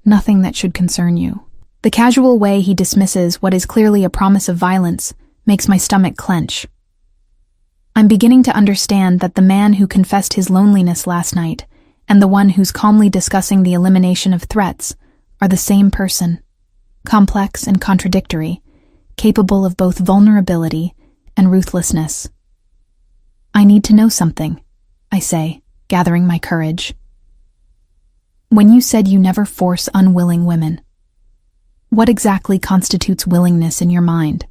[SPEAKER 1] Nothing that should concern you. The casual way he dismisses what is clearly a promise of violence makes my stomach clench. I'm beginning to understand that the man who confessed his loneliness last night and the one who's calmly discussing the elimination of threats are the same person, complex and contradictory, capable of both vulnerability and ruthlessness. I need to know something, I say, gathering my courage. When you said you never force unwilling women, what exactly constitutes willingness in your mind?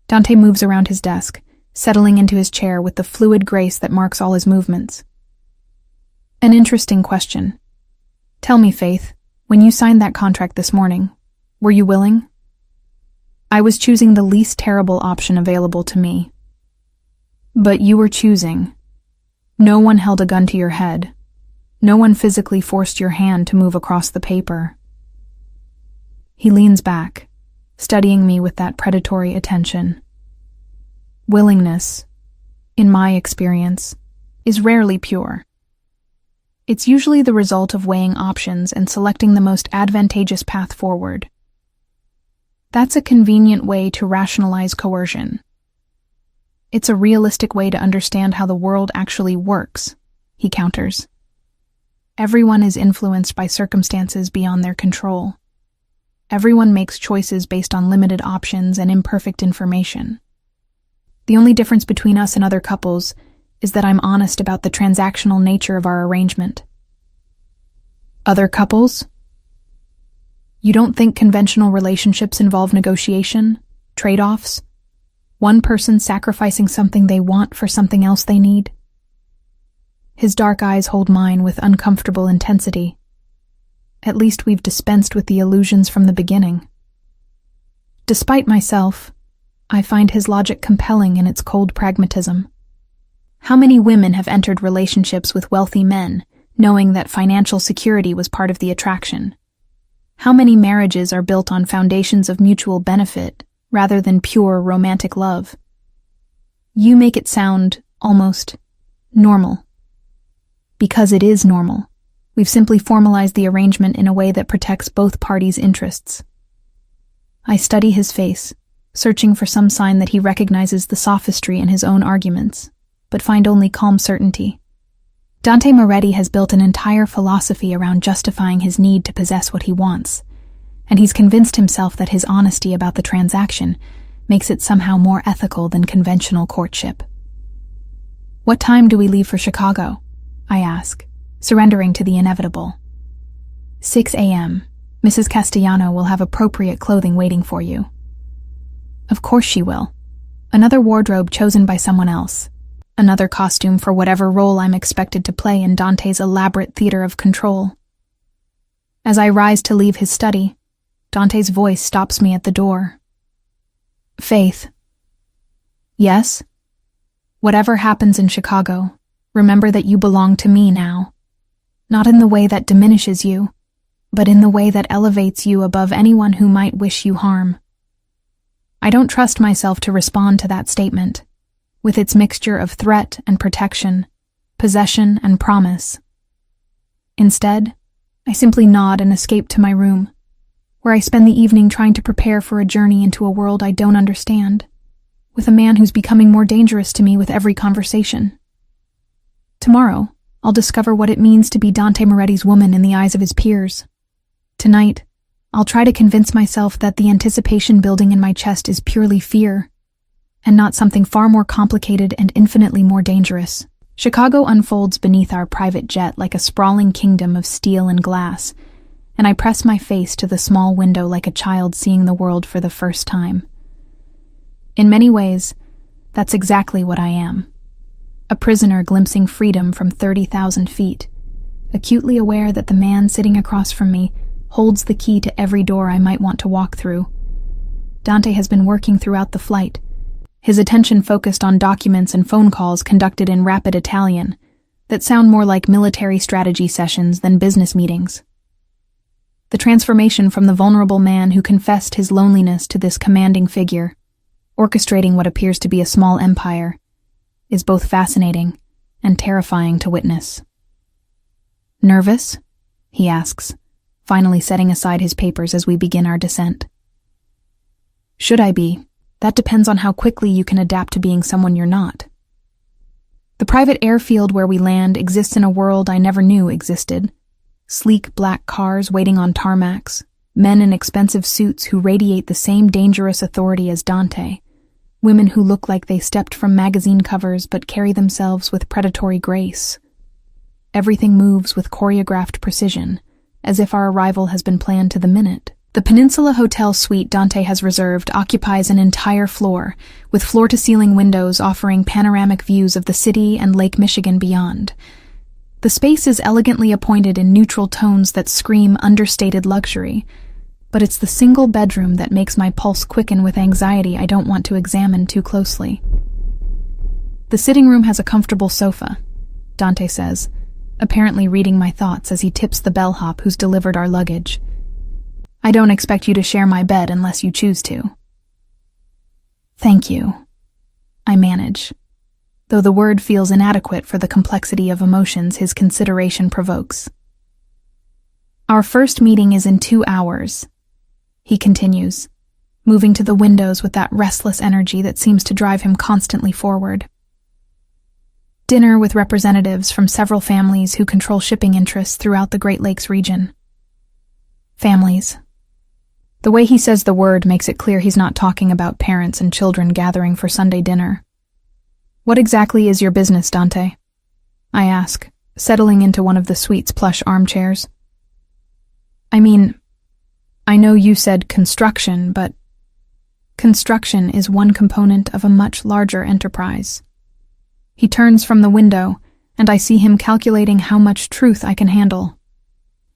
[SPEAKER 1] Dante moves around his desk, settling into his chair with the fluid grace that marks all his movements. An interesting question. Tell me, Faith, when you signed that contract this morning, were you willing? I was choosing the least terrible option available to me. But you were choosing. No one held a gun to your head. No one physically forced your hand to move across the paper. He leans back, studying me with that predatory attention. Willingness, in my experience, is rarely pure. It's usually the result of weighing options and selecting the most advantageous path forward. That's a convenient way to rationalize coercion. It's a realistic way to understand how the world actually works, he counters. Everyone is influenced by circumstances beyond their control. Everyone makes choices based on limited options and imperfect information. The only difference between us and other couples is that I'm honest about the transactional nature of our arrangement. Other couples? You don't think conventional relationships involve negotiation, trade-offs? One person sacrificing something they want for something else they need? His dark eyes hold mine with uncomfortable intensity. At least we've dispensed with the illusions from the beginning. Despite myself, I find his logic compelling in its cold pragmatism. How many women have entered relationships with wealthy men, knowing that financial security was part of the attraction? How many marriages are built on foundations of mutual benefit rather than pure romantic love? You make it sound almost normal. Because it is normal. We've simply formalized the arrangement in a way that protects both parties' interests. I study his face, searching for some sign that he recognizes the sophistry in his own arguments, but find only calm certainty. Dante Moretti has built an entire philosophy around justifying his need to possess what he wants, and he's convinced himself that his honesty about the transaction makes it somehow more ethical than conventional courtship. What time do we leave for Chicago? I ask, surrendering to the inevitable. 6 a.m. Mrs. Castellano will have appropriate clothing waiting for you. Of course she will. Another wardrobe chosen by someone else. Another costume for whatever role I'm expected to play in Dante's elaborate theater of control. As I rise to leave his study, Dante's voice stops me at the door. Faith. Yes? Whatever happens in Chicago, remember that you belong to me now. Not in the way that diminishes you, but in the way that elevates you above anyone who might wish you harm. I don't trust myself to respond to that statement, with its mixture of threat and protection, possession and promise. Instead, I simply nod and escape to my room, where I spend the evening trying to prepare for a journey into a world I don't understand, with a man who's becoming more dangerous to me with every conversation. Tomorrow, I'll discover what it means to be Dante Moretti's woman in the eyes of his peers. Tonight, I'll try to convince myself that the anticipation building in my chest is purely fear, and not something far more complicated and infinitely more dangerous. Chicago unfolds beneath our private jet like a sprawling kingdom of steel and glass, and I press my face to the small window like a child seeing the world for the first time. In many ways, that's exactly what I am. A prisoner glimpsing freedom from 30,000 feet, acutely aware that the man sitting across from me holds the key to every door I might want to walk through. Dante has been working throughout the flight, his attention focused on documents and phone calls conducted in rapid Italian that sound more like military strategy sessions than business meetings. The transformation from the vulnerable man who confessed his loneliness to this commanding figure, orchestrating what appears to be a small empire, is both fascinating and terrifying to witness. "Nervous?" he asks, finally setting aside his papers as we begin our descent. "Should I be? That depends on how quickly you can adapt to being someone you're not." The private airfield where we land exists in a world I never knew existed. Sleek black cars waiting on tarmacs, men in expensive suits who radiate the same dangerous authority as Dante, women who look like they stepped from magazine covers but carry themselves with predatory grace. Everything moves with choreographed precision, as if our arrival has been planned to the minute. The Peninsula Hotel suite Dante has reserved occupies an entire floor, with floor-to-ceiling windows offering panoramic views of the city and Lake Michigan beyond. The space is elegantly appointed in neutral tones that scream understated luxury, but it's the single bedroom that makes my pulse quicken with anxiety I don't want to examine too closely. The sitting room has a comfortable sofa, Dante says, apparently reading my thoughts as he tips the bellhop who's delivered our luggage. "I don't expect you to share my bed unless you choose to." "Thank you," I manage, though the word feels inadequate for the complexity of emotions his consideration provokes. "Our first meeting is in 2 hours," he continues, moving to the windows with that restless energy that seems to drive him constantly forward. "Dinner with representatives from several families who control shipping interests throughout the Great Lakes region." Families. The way he says the word makes it clear he's not talking about parents and children gathering for Sunday dinner. "What exactly is your business, Dante?" I ask, settling into one of the suite's plush armchairs. "I mean, I know you said construction, but construction is one component of a much larger enterprise." He turns from the window, and I see him calculating how much truth I can handle.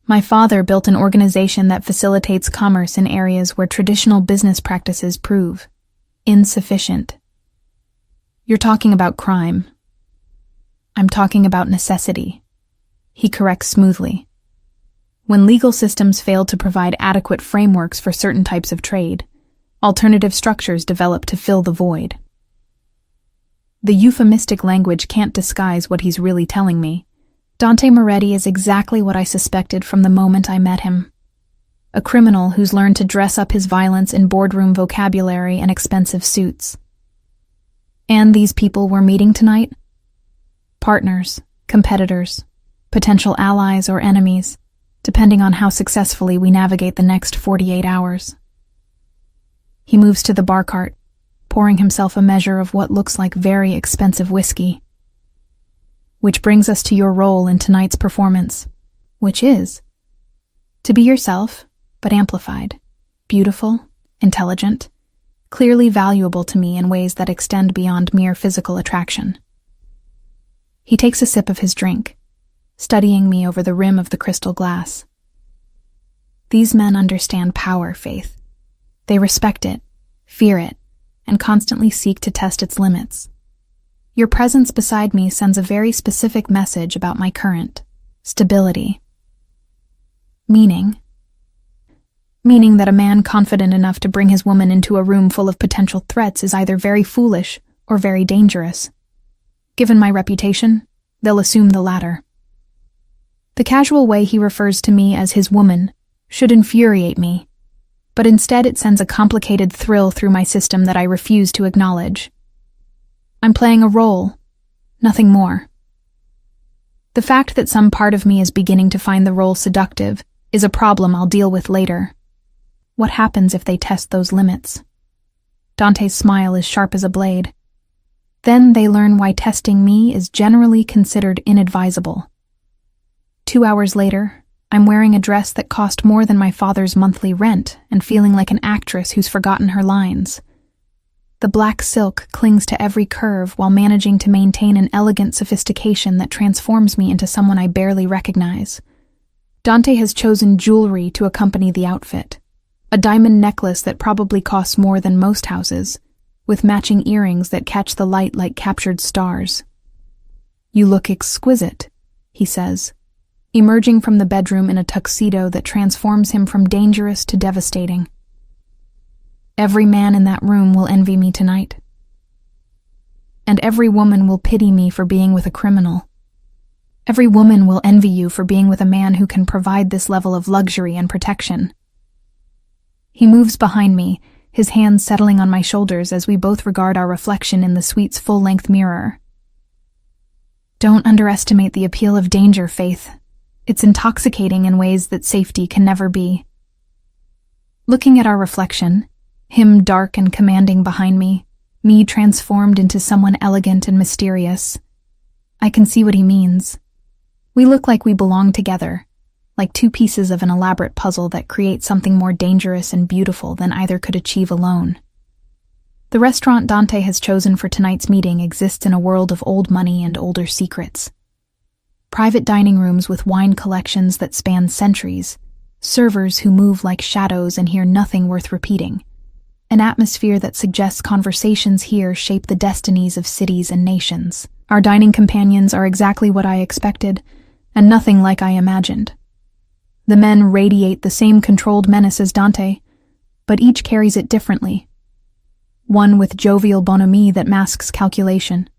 [SPEAKER 1] "My father built an organization that facilitates commerce in areas where traditional business practices prove insufficient." "You're talking about crime." "I'm talking about necessity," he corrects smoothly. "When legal systems fail to provide adequate frameworks for certain types of trade, alternative structures develop to fill the void." The euphemistic language can't disguise what he's really telling me. Dante Moretti is exactly what I suspected from the moment I met him. A criminal who's learned to dress up his violence in boardroom vocabulary and expensive suits. And these people we're meeting tonight? Partners, competitors, potential allies or enemies, depending on how successfully we navigate the next 48 hours. He moves to the bar cart, pouring himself a measure of what looks like very expensive whiskey. "Which brings us to your role in tonight's performance, which is to be yourself, but amplified, beautiful, intelligent, clearly valuable to me in ways that extend beyond mere physical attraction." He takes a sip of his drink, studying me over the rim of the crystal glass. "These men understand power, Faith. They respect it, fear it, and constantly seek to test its limits. Your presence beside me sends a very specific message about my current stability. Meaning meaning that a man confident enough to bring his woman into a room full of potential threats is either very foolish or very dangerous. Given my reputation, they'll assume the latter. The casual way he refers to me as his woman should infuriate me, but instead it sends a complicated thrill through my system that I refuse to acknowledge. I'm playing a role, nothing more. The fact that some part of me is beginning to find the role seductive is a problem I'll deal with later. What happens if they test those limits? Dante's smile is sharp as a blade. Then they learn why testing me is generally considered inadvisable. 2 hours later, I'm wearing a dress that cost more than my father's monthly rent and feeling like an actress who's forgotten her lines. The black silk clings to every curve while managing to maintain an elegant sophistication that transforms me into someone I barely recognize. Dante has chosen jewelry to accompany the outfit. A diamond necklace that probably costs more than most houses, with matching earrings that catch the light like captured stars. "You look exquisite," he says, emerging from the bedroom in a tuxedo that transforms him from dangerous to devastating. "Every man in that room will envy me tonight. And every woman will pity me for being with a criminal. Every woman will envy you for being with a man who can provide this level of luxury and protection." He moves behind me, his hands settling on my shoulders as we both regard our reflection in the suite's full-length mirror. "Don't underestimate the appeal of danger, Faith. It's intoxicating in ways that safety can never be." Looking at our reflection, him dark and commanding behind me transformed into someone elegant and mysterious, I can see what he means. We look like we belong together, like two pieces of an elaborate puzzle that create something more dangerous and beautiful than either could achieve alone. The restaurant Dante has chosen for tonight's meeting exists in a world of old money and older secrets. Private dining rooms with wine collections that span centuries, servers who move like shadows and hear nothing worth repeating. An atmosphere that suggests conversations here shape the destinies of cities and nations. Our dining companions are exactly what I expected, and nothing like I imagined. The men radiate the same controlled menace as Dante, but each carries it differently. One with jovial bonhomie that masks calculation,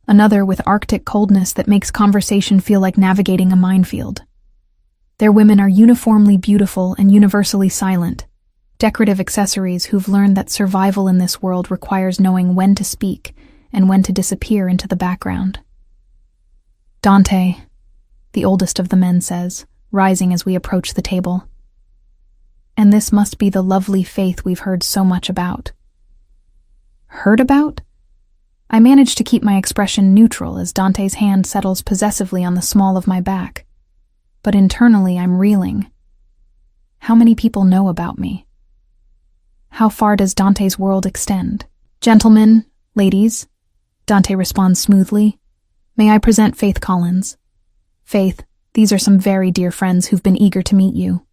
[SPEAKER 1] another with arctic coldness that makes conversation feel like navigating a minefield. Their women are uniformly beautiful and universally silent, decorative accessories who've learned that survival in this world requires knowing when to speak and when to disappear into the background. "Dante," the oldest of the men says, rising as we approach the table. "And this must be the lovely Faith we've heard so much about." "Heard about?" I manage to keep my expression neutral as Dante's hand settles possessively on the small of my back. But internally I'm reeling. How many people know about me? How far does Dante's world extend? "Gentlemen, ladies," Dante responds smoothly, "may I present Faith Collins? Faith, these are some very dear friends who've been eager to meet you."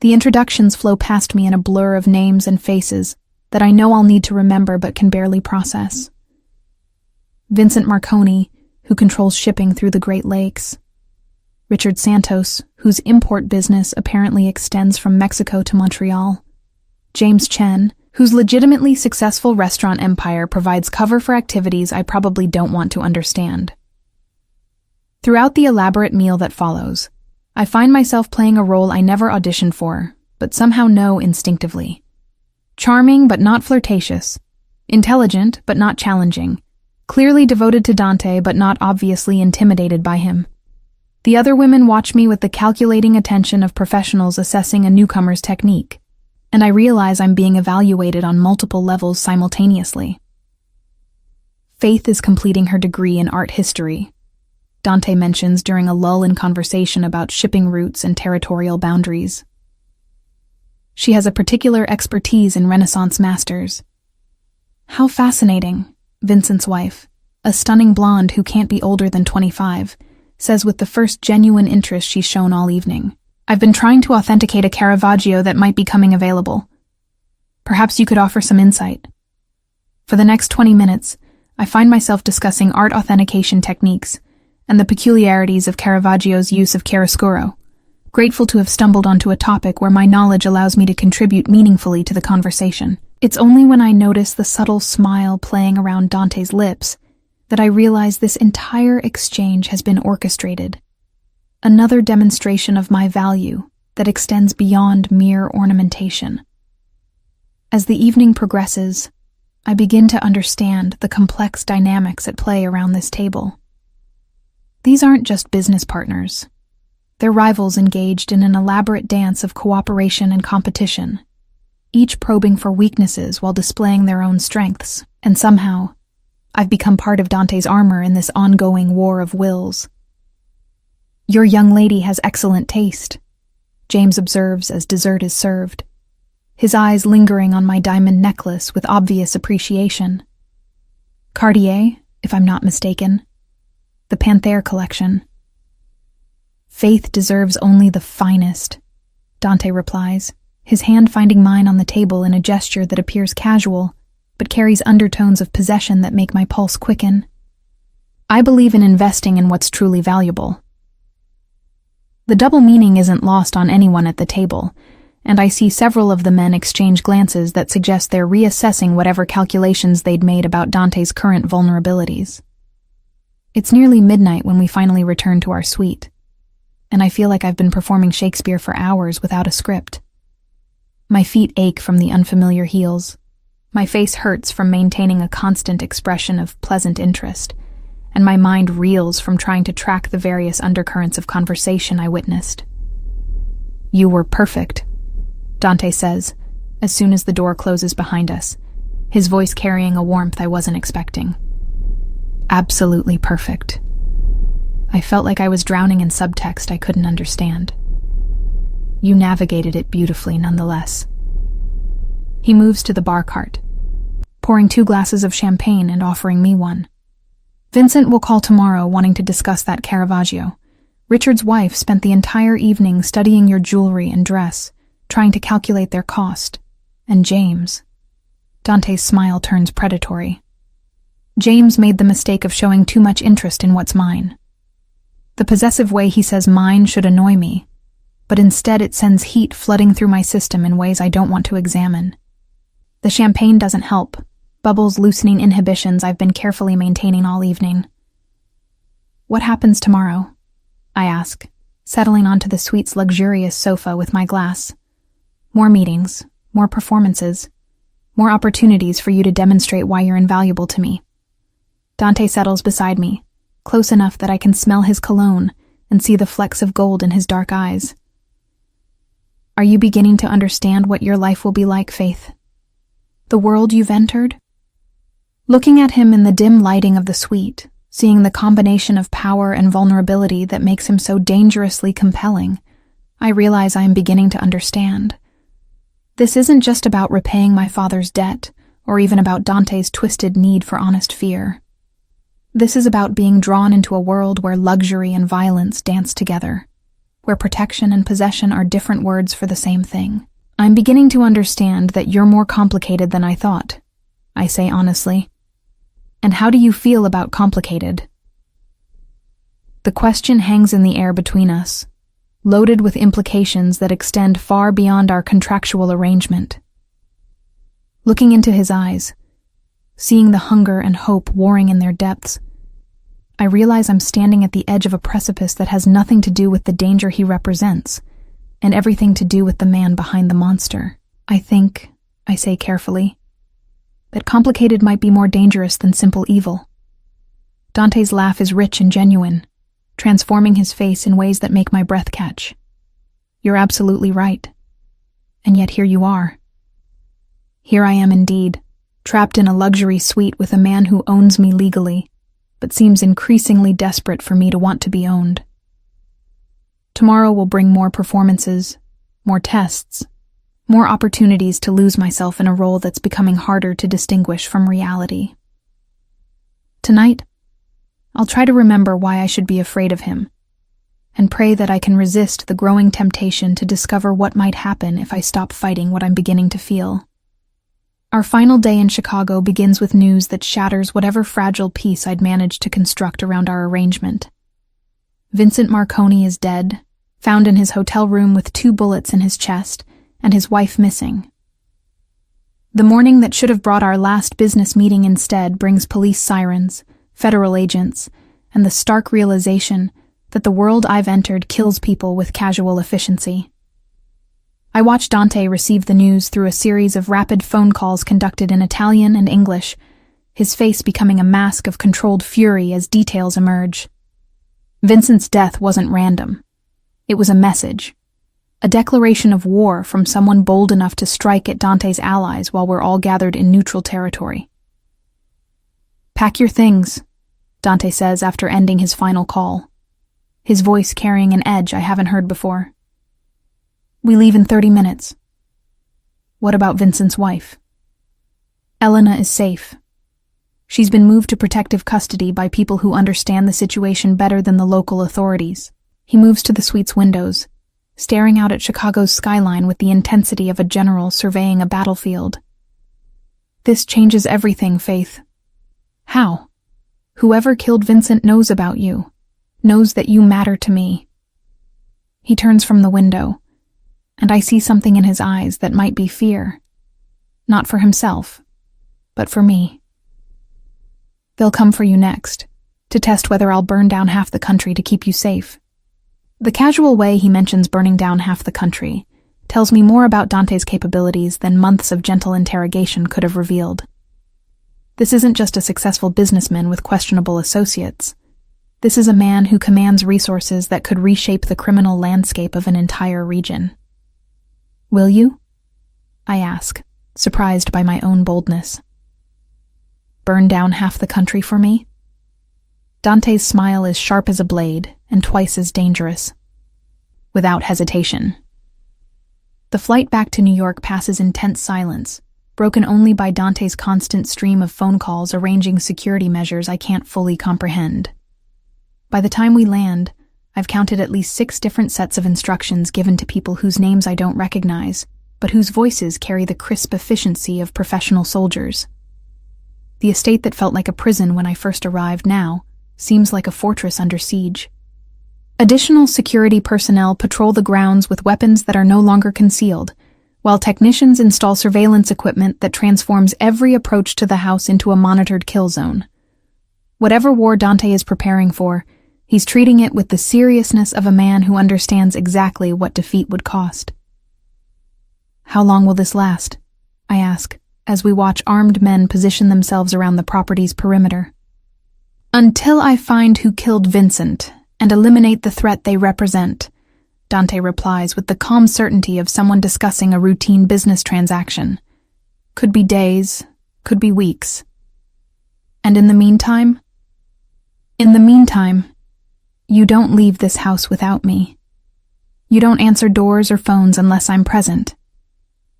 [SPEAKER 1] The introductions flow past me in a blur of names and faces that I know I'll need to remember but can barely process. Vincent Marconi, who controls shipping through the Great Lakes. Richard Santos, whose import business apparently extends from Mexico to Montreal. James Chen, whose legitimately successful restaurant empire provides cover for activities I probably don't want to understand. Throughout the elaborate meal that follows, I find myself playing a role I never auditioned for, but somehow know instinctively. Charming but not flirtatious, intelligent but not challenging, clearly devoted to Dante but not obviously intimidated by him. The other women watch me with the calculating attention of professionals assessing a newcomer's technique, and I realize I'm being evaluated on multiple levels simultaneously. Faith is completing her degree in art history, Dante mentions during a lull in conversation about shipping routes and territorial boundaries. She has a particular expertise in Renaissance masters. "How fascinating," Vincent's wife, a stunning blonde who can't be older than 25, says with the first genuine interest she's shown all evening. "I've been trying to authenticate a Caravaggio that might be coming available. Perhaps you could offer some insight." For the next 20 minutes, I find myself discussing art authentication techniques and the peculiarities of Caravaggio's use of chiaroscuro, grateful to have stumbled onto a topic where my knowledge allows me to contribute meaningfully to the conversation. It's only when I notice the subtle smile playing around Dante's lips that I realize this entire exchange has been orchestrated. Another demonstration of my value that extends beyond mere ornamentation. As the evening progresses, I begin to understand the complex dynamics at play around this table. These aren't just business partners. They're rivals engaged in an elaborate dance of cooperation and competition, each probing for weaknesses while displaying their own strengths. And somehow, I've become part of Dante's armor in this ongoing war of wills. "Your young lady has excellent taste," James observes as dessert is served, his eyes lingering on my diamond necklace with obvious appreciation. "Cartier, if I'm not mistaken. The Panthère collection." "Faith deserves only the finest," Dante replies, his hand finding mine on the table in a gesture that appears casual, but carries undertones of possession that make my pulse quicken. I believe in investing in what's truly valuable. The double meaning isn't lost on anyone at the table, and I see several of the men exchange glances that suggest they're reassessing whatever calculations they'd made about Dante's current vulnerabilities. It's nearly midnight when we finally return to our suite, and I feel like I've been performing Shakespeare for hours without a script. My feet ache from the unfamiliar heels. My face hurts from maintaining a constant expression of pleasant interest, and my mind reels from trying to track the various undercurrents of conversation I witnessed. "You were perfect," Dante says, as soon as the door closes behind us, his voice carrying a warmth I wasn't expecting. "Absolutely perfect." I felt like I was drowning in subtext I couldn't understand. "You navigated it beautifully nonetheless." He moves to the bar cart, pouring 2 glasses of champagne and offering me one. "Vincent will call tomorrow wanting to discuss that Caravaggio. Richard's wife spent the entire evening studying your jewelry and dress, trying to calculate their cost. And James..." Dante's smile turns predatory. "James made the mistake of showing too much interest in what's mine. The possessive way he says mine should annoy me, but instead it sends heat flooding through my system in ways I don't want to examine. The champagne doesn't help, bubbles loosening inhibitions I've been carefully maintaining all evening." "What happens tomorrow?" I ask, settling onto the suite's luxurious sofa with my glass. "More meetings, more performances, more opportunities for you to demonstrate why you're invaluable to me." Dante settles beside me, close enough that I can smell his cologne and see the flecks of gold in his dark eyes. "Are you beginning to understand what your life will be like, Faith? The world you've entered?" Looking at him in the dim lighting of the suite, seeing the combination of power and vulnerability that makes him so dangerously compelling, I realize I am beginning to understand. This isn't just about repaying my father's debt, or even about Dante's twisted need for honest fear. This is about being drawn into a world where luxury and violence dance together, where protection and possession are different words for the same thing. "I'm beginning to understand that you're more complicated than I thought," I say honestly. "And how do you feel about complicated?" The question hangs in the air between us, loaded with implications that extend far beyond our contractual arrangement. Looking into his eyes, seeing the hunger and hope warring in their depths, I realize I'm standing at the edge of a precipice that has nothing to do with the danger he represents, and everything to do with the man behind the monster. "I think," I say carefully, "that complicated might be more dangerous than simple evil." Dante's laugh is rich and genuine, transforming his face in ways that make my breath catch. "You're absolutely right. And yet here you are." Here I am indeed, trapped in a luxury suite with a man who owns me legally, but seems increasingly desperate for me to want to be owned. Tomorrow will bring more performances, more tests, more opportunities to lose myself in a role that's becoming harder to distinguish from reality. Tonight, I'll try to remember why I should be afraid of him, and pray that I can resist the growing temptation to discover what might happen if I stop fighting what I'm beginning to feel. Our final day in Chicago begins with news that shatters whatever fragile peace I'd managed to construct around our arrangement. Vincent Marconi is dead, found in his hotel room with 2 bullets in his chest and his wife missing. The morning that should have brought our last business meeting instead brings police sirens, federal agents, and the stark realization that the world I've entered kills people with casual efficiency. I watch Dante receive the news through a series of rapid phone calls conducted in Italian and English, his face becoming a mask of controlled fury as details emerge. Vincent's death wasn't random. It was a message. A declaration of war from someone bold enough to strike at Dante's allies while we're all gathered in neutral territory. "Pack your things," Dante says after ending his final call, his voice carrying an edge I haven't heard before. "We leave in 30 minutes. What about Vincent's wife?" "Elena is safe. She's been moved to protective custody by people who understand the situation better than the local authorities." He moves to the suite's windows, staring out at Chicago's skyline with the intensity of a general surveying a battlefield. "This changes everything, Faith." "How?" "Whoever killed Vincent knows about you, knows that you matter to me." He turns from the window, and I see something in his eyes that might be fear. Not for himself, but for me. "They'll come for you next, to test whether I'll burn down half the country to keep you safe." The casual way he mentions burning down half the country tells me more about Dante's capabilities than months of gentle interrogation could have revealed. This isn't just a successful businessman with questionable associates. This is a man who commands resources that could reshape the criminal landscape of an entire region. "Will you?" I ask, surprised by my own boldness. "Burn down half the country for me?" Dante's smile is sharp as a blade and twice as dangerous. "Without hesitation." The flight back to New York passes in tense silence, broken only by Dante's constant stream of phone calls arranging security measures I can't fully comprehend. By the time we land, I've counted at least 6 different sets of instructions given to people whose names I don't recognize, but whose voices carry the crisp efficiency of professional soldiers. The estate that felt like a prison when I first arrived now seems like a fortress under siege. Additional security personnel patrol the grounds with weapons that are no longer concealed, while technicians install surveillance equipment that transforms every approach to the house into a monitored kill zone. Whatever war Dante is preparing for, he's treating it with the seriousness of a man who understands exactly what defeat would cost. "How long will this last?" I ask, as we watch armed men position themselves around the property's perimeter. "Until I find who killed Vincent and eliminate the threat they represent," Dante replies with the calm certainty of someone discussing a routine business transaction. "Could be days, could be weeks. And in the meantime?" "In the meantime, you don't leave this house without me. You don't answer doors or phones unless I'm present.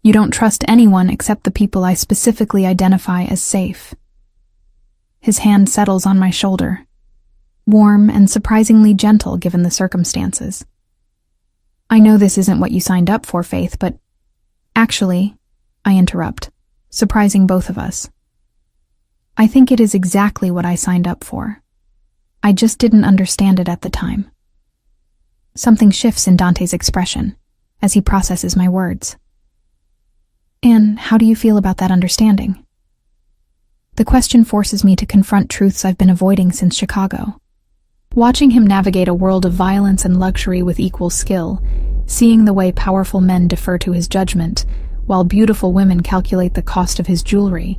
[SPEAKER 1] You don't trust anyone except the people I specifically identify as safe." His hand settles on my shoulder, warm and surprisingly gentle given the circumstances. "I know this isn't what you signed up for, Faith, but..." "Actually," I interrupt, surprising both of us. "I think it is exactly what I signed up for. I just didn't understand it at the time." Something shifts in Dante's expression as he processes my words. "And how do you feel about that understanding?" The question forces me to confront truths I've been avoiding since Chicago. Watching him navigate a world of violence and luxury with equal skill, seeing the way powerful men defer to his judgment, while beautiful women calculate the cost of his jewelry,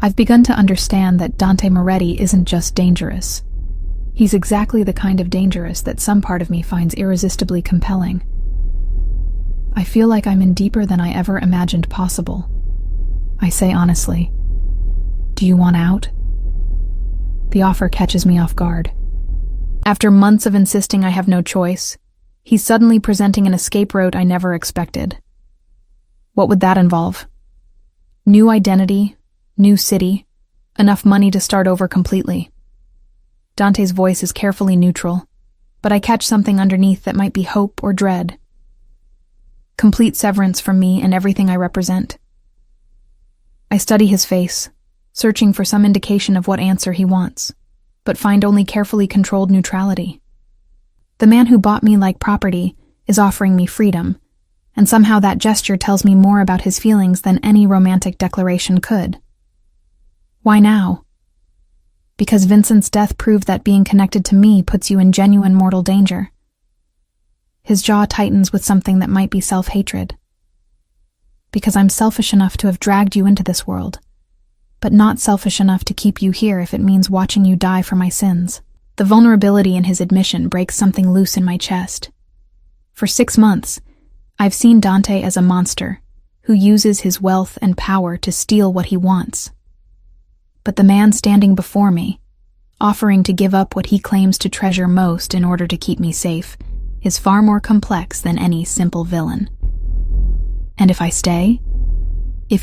[SPEAKER 1] I've begun to understand that Dante Moretti isn't just dangerous. He's exactly the kind of dangerous that some part of me finds irresistibly compelling. I feel like I'm in deeper than I ever imagined possible. I say honestly, "Do you want out?" The offer catches me off guard. After months of insisting I have no choice, he's suddenly presenting an escape route I never expected. What would that involve? New identity, new city, enough money to start over completely. Dante's voice is carefully neutral, but I catch something underneath that might be hope or dread. Complete severance from me and everything I represent. I study his face, searching for some indication of what answer he wants, but find only carefully controlled neutrality. The man who bought me like property is offering me freedom, and somehow that gesture tells me more about his feelings than any romantic declaration could. Why now? Because Vincent's death proved that being connected to me puts you in genuine mortal danger. His jaw tightens with something that might be self-hatred. Because I'm selfish enough to have dragged you into this world, but not selfish enough to keep you here if it means watching you die for my sins. The vulnerability in his admission breaks something loose in my chest. For 6 months, I've seen Dante as a monster who uses his wealth and power to steal what he wants. But the man standing before me, offering to give up what he claims to treasure most in order to keep me safe, is far more complex than any simple villain. And if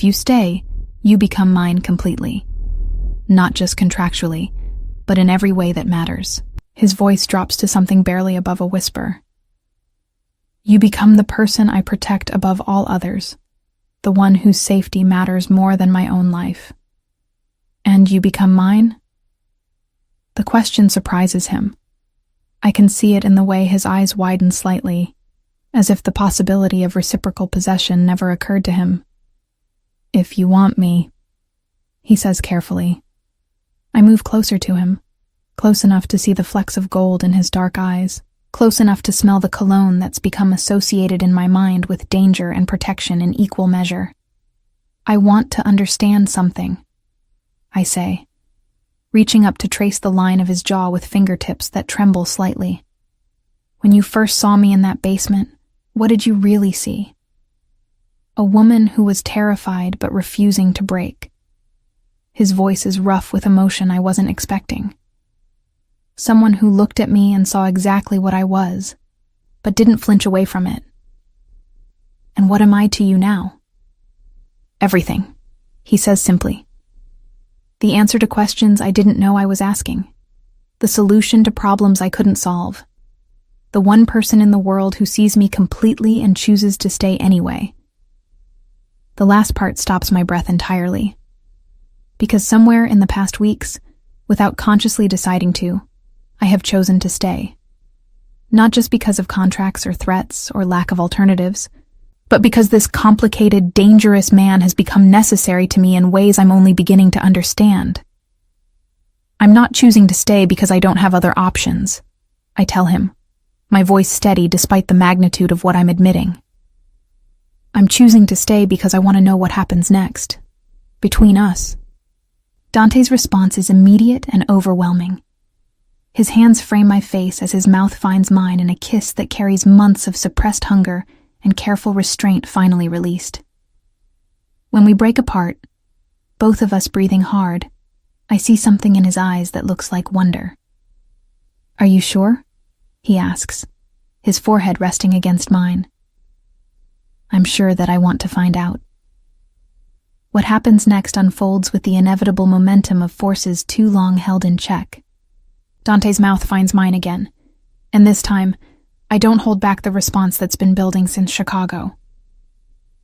[SPEAKER 1] you stay, you become mine completely. Not just contractually, but in every way that matters. His voice drops to something barely above a whisper. You become the person I protect above all others, the one whose safety matters more than my own life. And you become mine? The question surprises him. I can see it in the way his eyes widen slightly, as if the possibility of reciprocal possession never occurred to him. If you want me, he says carefully. I move closer to him, close enough to see the flecks of gold in his dark eyes, close enough to smell the cologne that's become associated in my mind with danger and protection in equal measure. I want to understand something, I say, reaching up to trace the line of his jaw with fingertips that tremble slightly. When you first saw me in that basement, what did you really see? A woman who was terrified but refusing to break. His voice is rough with emotion I wasn't expecting. Someone who looked at me and saw exactly what I was, but didn't flinch away from it. And what am I to you now? Everything, he says simply. The answer to questions I didn't know I was asking. The solution to problems I couldn't solve. The one person in the world who sees me completely and chooses to stay anyway. The last part stops my breath entirely. Because somewhere in the past weeks, without consciously deciding to, I have chosen to stay. Not just because of contracts or threats or lack of alternatives, but because this complicated, dangerous man has become necessary to me in ways I'm only beginning to understand. I'm not choosing to stay because I don't have other options, I tell him, my voice steady despite the magnitude of what I'm admitting. I'm choosing to stay because I want to know what happens next, between us. Dante's response is immediate and overwhelming. His hands frame my face as his mouth finds mine in a kiss that carries months of suppressed hunger and careful restraint finally released. When we break apart, both of us breathing hard, I see something in his eyes that looks like wonder. Are you sure? He asks, his forehead resting against mine. I'm sure that I want to find out. What happens next unfolds with the inevitable momentum of forces too long held in check. Dante's mouth finds mine again, and this time, I don't hold back the response that's been building since Chicago.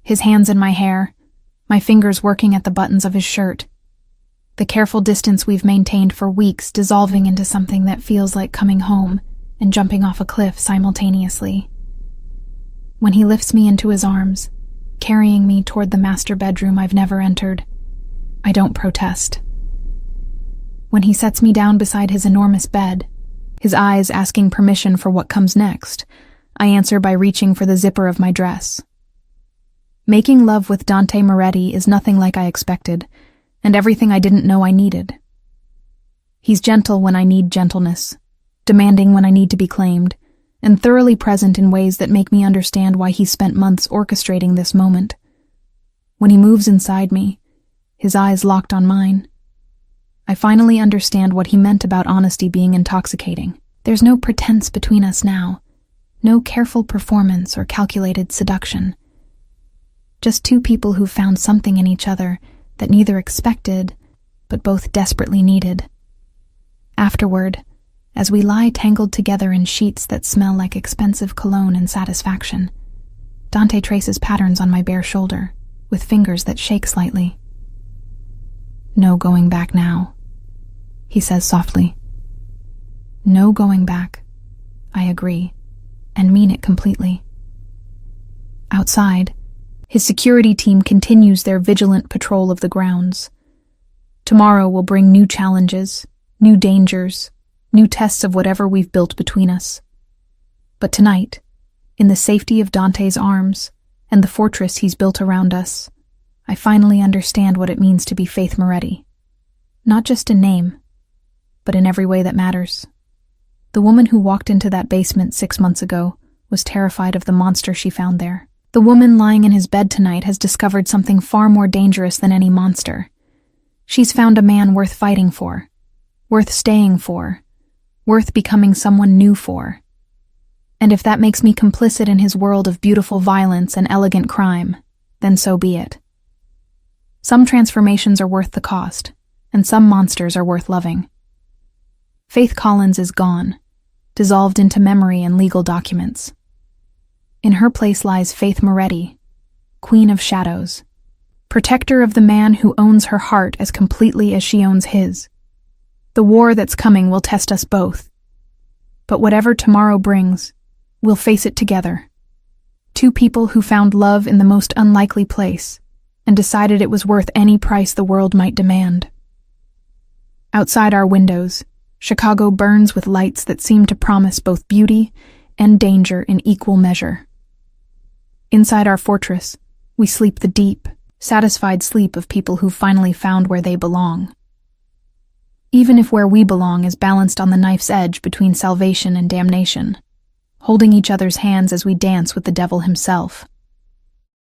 [SPEAKER 1] His hands in my hair, my fingers working at the buttons of his shirt. The careful distance we've maintained for weeks dissolving into something that feels like coming home and jumping off a cliff simultaneously. When he lifts me into his arms, carrying me toward the master bedroom I've never entered, I don't protest. When he sets me down beside his enormous bed, his eyes asking permission for what comes next, I answer by reaching for the zipper of my dress. Making love with Dante Moretti is nothing like I expected, and everything I didn't know I needed. He's gentle when I need gentleness, demanding when I need to be claimed, and thoroughly present in ways that make me understand why he spent months orchestrating this moment. When he moves inside me, his eyes locked on mine, I finally understand what he meant about honesty being intoxicating. There's no pretense between us now, no careful performance or calculated seduction. Just two people who found something in each other that neither expected, but both desperately needed. Afterward, as we lie tangled together in sheets that smell like expensive cologne and satisfaction, Dante traces patterns on my bare shoulder, with fingers that shake slightly. No going back now, he says softly. No going back. I agree, and mean it completely. Outside, his security team continues their vigilant patrol of the grounds. Tomorrow will bring new challenges, new dangers, new tests of whatever we've built between us. But tonight, in the safety of Dante's arms and the fortress he's built around us, I finally understand what it means to be Faith Moretti. Not just in name, but in every way that matters. The woman who walked into that basement 6 months ago was terrified of the monster she found there. The woman lying in his bed tonight has discovered something far more dangerous than any monster. She's found a man worth fighting for, worth staying for, worth becoming someone new for. And if that makes me complicit in his world of beautiful violence and elegant crime, then so be it. Some transformations are worth the cost, and some monsters are worth loving. Faith Collins is gone, dissolved into memory and legal documents. In her place lies Faith Moretti, Queen of Shadows, protector of the man who owns her heart as completely as she owns his. The war that's coming will test us both. But whatever tomorrow brings, we'll face it together. Two people who found love in the most unlikely place and decided it was worth any price the world might demand. Outside our windows, Chicago burns with lights that seem to promise both beauty and danger in equal measure. Inside our fortress, we sleep the deep, satisfied sleep of people who finally found where they belong. Even if where we belong is balanced on the knife's edge between salvation and damnation, holding each other's hands as we dance with the devil himself.